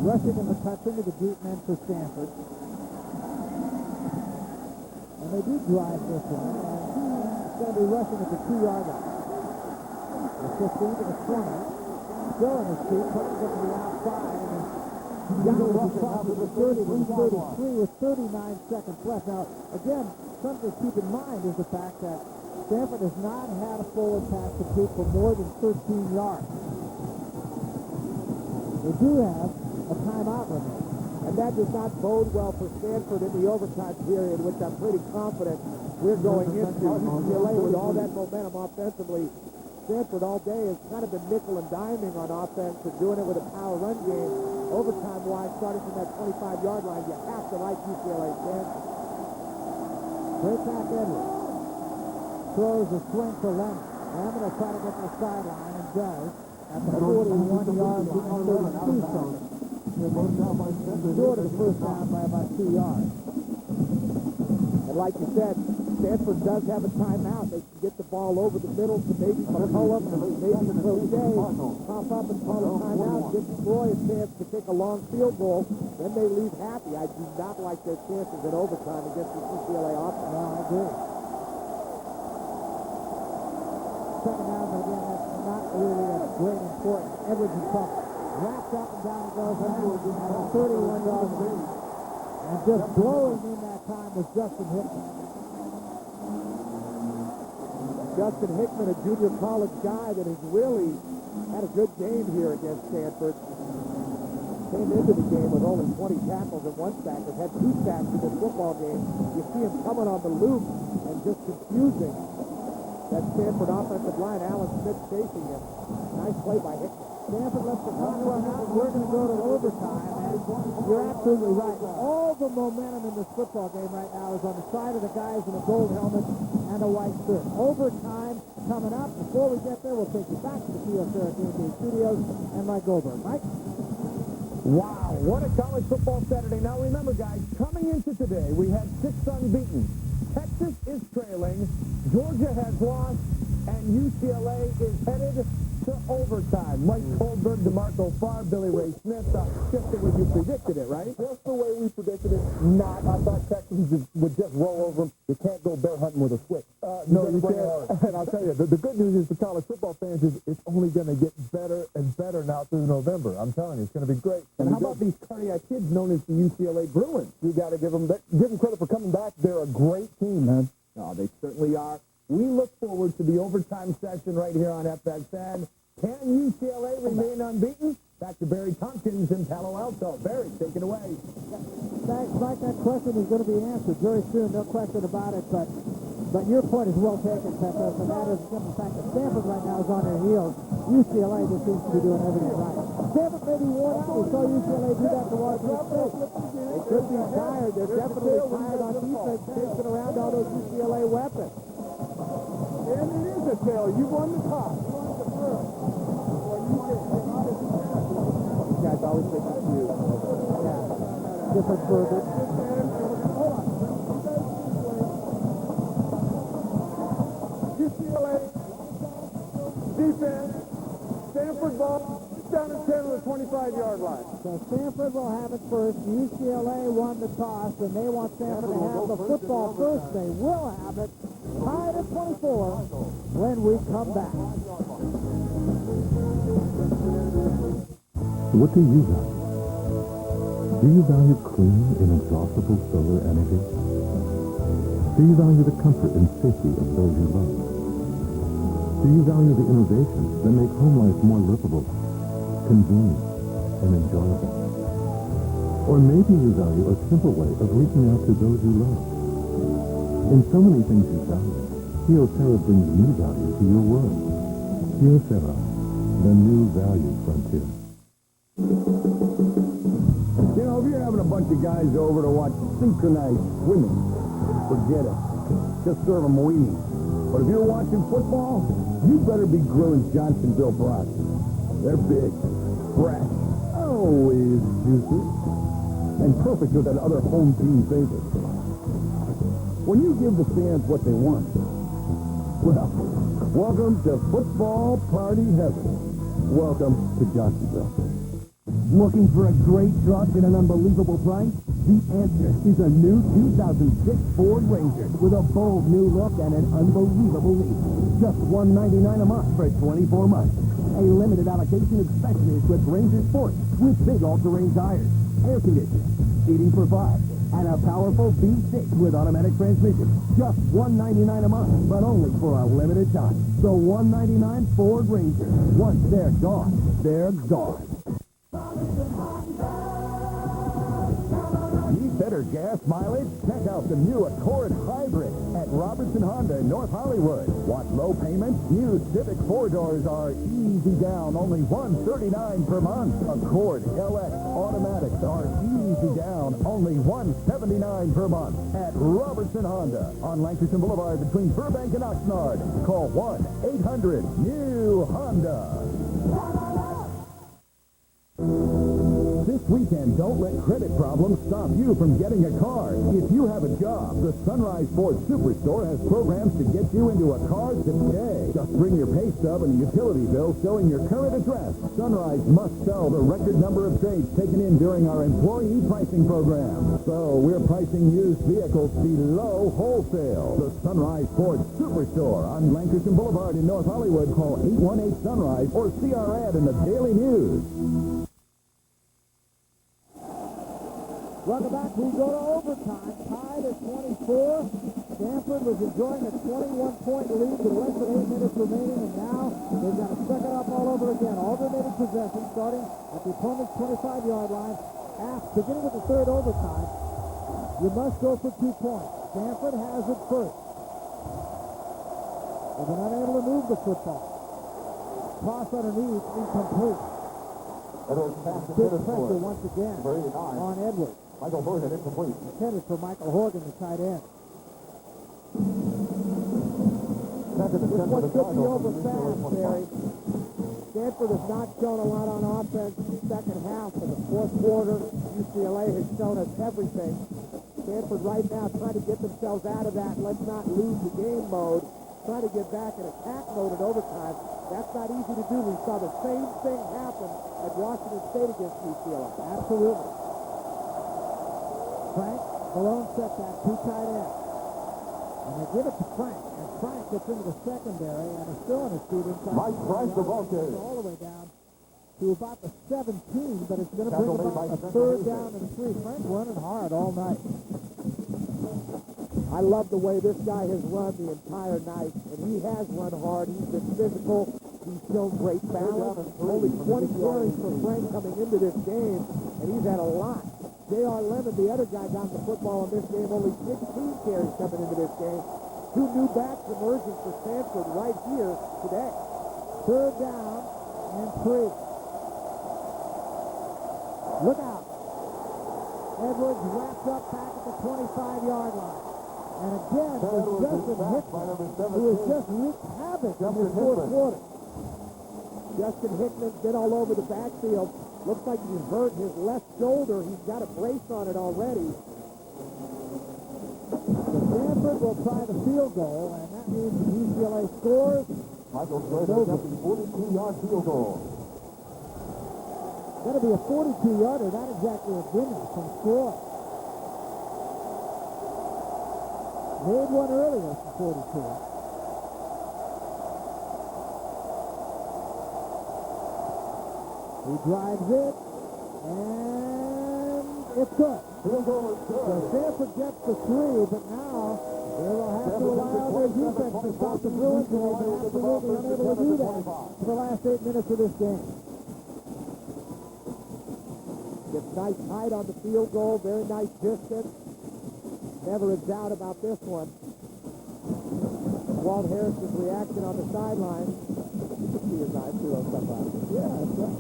rushing in the touch into the deep men for Stanford. And they do drive this one. And he's going to be rushing at the 2-yard line. The 15 to the 20. Still in his feet, putting it to the outside. And then Young across to the 30 to the 33 with 39 seconds left. Now, again, something to keep in mind is the fact that Stanford has not had a forward pass complete for more than 13 yards. They do have a timeout remaining. And that does not bode well for Stanford in the overtime period, which I'm pretty confident we're going into. UCLA with all that momentum offensively. Stanford all day has kind of been nickel and diming on offense and doing it with a power run game. Overtime-wise, starting from that 25-yard line, you have to like UCLA Stanford. Straight back Edwards. Throws a swing for Lemon. Lemon will try to get to the sideline and does at the 41-yard line, 32 seconds. Short of the first down by about 2 yards. And like you said, Stanford does have a timeout. They can get the ball over the middle to maybe McCullum, maybe Crochet, pop up and call a timeout, give Troy a chance to kick a long field goal. Then they leave happy. I do not like their chances in overtime against the UCLA offense. No, I agree. Second down, but again, that's not really a great importance. Edwards and Tuck wrapped up and down he goes at a 31-yard line. And just blowing in that time was Justin Hickman. Justin Hickman, a junior college guy that has really had a good game here against Stanford. Came into the game with only 20 tackles and 1 sack. Has had 2 sacks in this football game. You see him coming on the loop and just confusing that Stanford offensive line. Alan Smith chasing him. Nice play by Hickman. Stanford lets the clock run out. We're going to go to overtime. And you're absolutely right. All the momentum in this football game right now is on the side of the guys in a gold helmet and a white shirt. Overtime coming up. Before we get there, we'll take you back to the TSR Game Studios and Mike Goldberg. Mike? Wow, what a college football Saturday. Now remember, guys, coming into today, we had 6 unbeaten. Texas is trailing, Georgia has lost, and UCLA is headed to overtime. Mike Goldberg, DeMarco Farr, Billy Ray Smith, just the way you predicted it, right? Just the way we predicted it. Not. I thought Texas would just roll over them. You can't go bear hunting with a switch. No, you can't. And I'll tell you, the good news is for college football fans is it's only going to get better and better now through November. I'm telling you, it's going to be great. And how about these cardiac kids known as the UCLA Bruins? You got to give them credit for coming back. They're a great team, man. No, they certainly are. We look forward to the overtime session right here on FXN. Can UCLA remain unbeaten? Back to Barry Tompkins in Palo Alto. Barry, take it away. Thanks, Mike. That question is going to be answered very soon, no question about it. But your point is well taken, Pekos, and that is the fact that Stanford right now is on their heels. UCLA just seems to be doing everything right. Stanford may be worn out. We saw UCLA do that to Washington State. They could be tired. They're definitely tired on defense, chasing around all those UCLA weapons. And it is a tail. You won the toss. You won the first. You guys always get confused. Yeah. Different verbiage. Hold on. UCLA defense. Stanford ball. Down at 10 on the 25-yard line. So Stanford will have it first. UCLA won the toss, and they want Stanford to have the football first. They will have it tied at 24 when we come back. What do you value? Do you value clean, inexhaustible solar energy? Do you value the comfort and safety of those you love? Do you value the innovations that make home life more livable, convenient, and enjoyable? Or maybe you value a simple way of reaching out to those you love. In so many things you value, Kyocera brings new value to your world. Kyocera, the new value frontier. You know, if you're having a bunch of guys over to watch synchronized swimming, forget it. Just serve them weenies. But if you're watching football, you better be grilling Johnsonville brats. They're big, fresh, always juicy, and perfect with that other home team favorite. When you give the fans what they want, well, welcome to football party heaven. Welcome to Johnsonville. Looking for a great truck at an unbelievable price? The answer is a new 2006 Ford Ranger with a bold new look and an unbelievable lease. Just $199 a month for 24 months. A limited allocation especially equipped Ranger Sport with big all-terrain tires, air conditioning, seating for 5, and a powerful V6 with automatic transmission. Just $199 a month, but only for a limited time. The $199 Ford Ranger. Once they're gone, they're gone. Need better gas mileage? Check out the new Accord Hybrid at Robertson Honda in North Hollywood. Want low payments? New Civic 4-doors are easy down, only $139 per month. Accord LX automatics are easy down, only $179 per month at Robertson Honda on Lankerson Boulevard between Burbank and Oxnard. Call 1-800-NEW-HONDA. This weekend, don't let credit problems stop you from getting a car. If you have a job, the Sunrise Ford Superstore has programs to get you into a car today. Just bring your pay stub and a utility bill showing your current address. Sunrise must sell the record number of trades taken in during our employee pricing program. So we're pricing used vehicles below wholesale. The Sunrise Ford Superstore on Lankerson Boulevard in North Hollywood. Call 818-SUNRISE or see our ad in the Daily News. Welcome back. We go to overtime. Tied at 24. Stanford was enjoying a 21-point lead with less than 8 minutes remaining, and now they've got to suck it up all over again. Alternating possession starting at the opponent's 25-yard line. Beginning with the third overtime, you must go for 2 points. Stanford has it first. They've been unable to move the football. Toss underneath, incomplete. Big pressure once again on Edwards. Michael Horgan incomplete. Intended for Michael Horgan, the tight end. This one could be over fast, Barry. Stanford has not shown a lot on offense in the second half. For the fourth quarter, UCLA has shown us everything. Stanford right now trying to get themselves out of that let's not lose the game mode. Trying to get back in attack mode at overtime. That's not easy to do. We saw the same thing happen at Washington State against UCLA. Absolutely. Frank, Malone set that 2 tight ends. And they give it to Frank. And Frank gets into the secondary and is still in his feet inside. Mike Price, the ball carrier. All the way down to about the 17, but it's going to bring about a third down and 3. Frank running hard all night. I love the way this guy has run the entire night, and he has run hard. He's been physical. He's shown great balance. Only 20 carries for Frank coming into this game, and he's had a lot. J.R. Lemon, the other guy, got the football in this game. Only 16 carries coming into this game. Two new backs emerging for Stanford right here today. Third down and 3. Look out. Edwards wrapped up back at the 25-yard line. And again, for Justin Hickman, who has just wreaked havoc in this fourth quarter. Justin Hickman's been all over the backfield. Looks like he's hurt his left shoulder. He's got a brace on it already. So Stanford will try the field goal, and that means UCLA scores. Michael Schrader attempting 42-yard field goal. That'll be a 42-yarder, not exactly a gimme from Troy. Made one earlier from 42. He drives it, and it's good. So Stanford gets the 3, but now they will have to rely on their defense to stop the Bruins, and they've been absolutely unable to do that for the last 8 minutes of this game. Gets nice height on the field goal, very nice distance. Never a doubt about this one. Walt Harris's reaction on the sideline. You can see his eyes through stuff out. Yeah, that's right.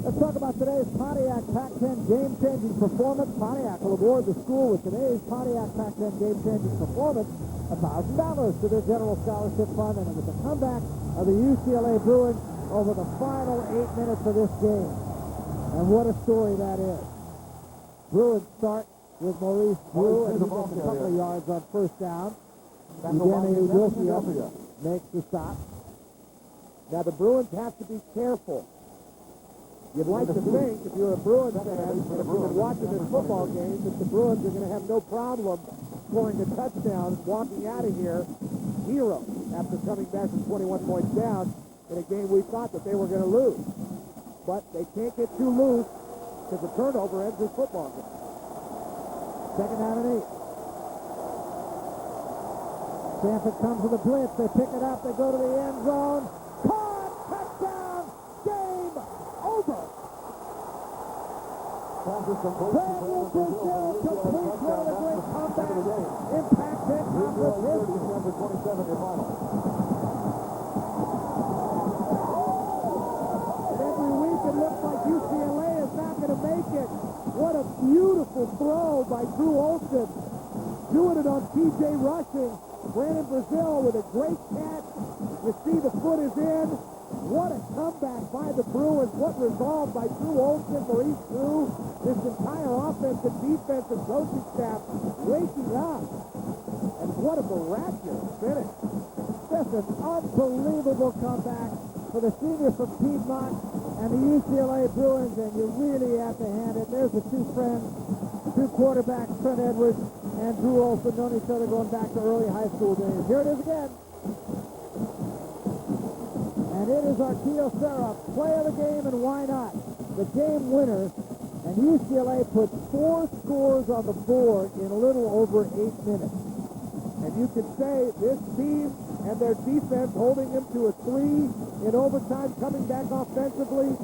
Let's talk about today's Pontiac Pac-10 game-changing performance. Pontiac will award the school with today's Pontiac Pac-10 game-changing performance $1,000 to their general scholarship fund, and it was the comeback of the UCLA Bruins over the final 8 minutes of this game. And what a story that is. Bruins start with Maurice Drew, and he gets a couple of yards on first down. Danny Udofia makes the stop. Now the Bruins have to be careful. You'd like to think, if you're a Bruins fan, and if you've been watching this football game, that the Bruins are going to have no problem scoring a touchdown, walking out of here zero after coming back from 21 points down in a game we thought that they were going to lose. But they can't get too loose because the turnover ends this football game. Second down and 8. Stanford comes with a blitz. They pick it up. They go to the end zone. Caught! Touchdown! Game over! Brandon Brazil completes one of the great comebacks in Pac-10 Conference history. And every week it looks like UCLA is not going to make it. What a beautiful throw by Drew Olson. Doing it on T.J. Rushing. Brandon Brazil with a great catch. You see the foot is in. What a comeback by the Bruins. What resolve by Drew Olson, Maurice Drew, this entire offense and defense and coaching staff waking up. And what a miraculous finish. Just an unbelievable comeback for the senior from Piedmont and the UCLA Bruins, and you really have to hand it. There's the two friends, two quarterbacks, Trent Edwards and Drew Olson, known each other going back to early high school days. Here it is again. And it is our Kyocera play of the game, and why not? The game winner, and UCLA put 4 scores on the board in a little over 8 minutes. And you can say this team and their defense holding them to a 3 in overtime, coming back offensively,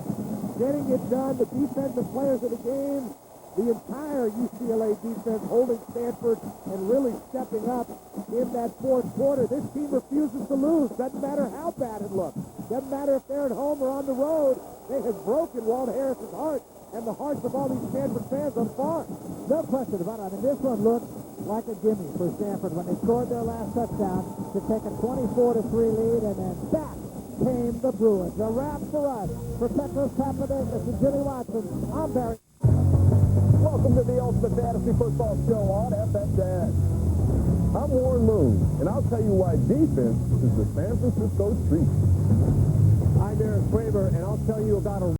getting it done. The defensive players of the game, the entire UCLA defense holding Stanford and really stepping up in that fourth quarter. This team refuses to lose. Doesn't matter how bad it looks. Doesn't matter if they're at home or on the road. They have broken Walt Harris's heart and the hearts of all these Stanford fans on far. No question about it. I mean, this one looked like a gimme for Stanford when they scored their last touchdown to take a 24-3 lead, and then back came the Bruins. A wrap for us. For Petros Papadakis and Jimmy Watson, I'm Barry. Welcome to the Ultimate Fantasy Football Show on FXN. I'm Warren Moon, and I'll tell you why defense is the San Francisco treat. I'm Derek Fravor, and I'll tell you about a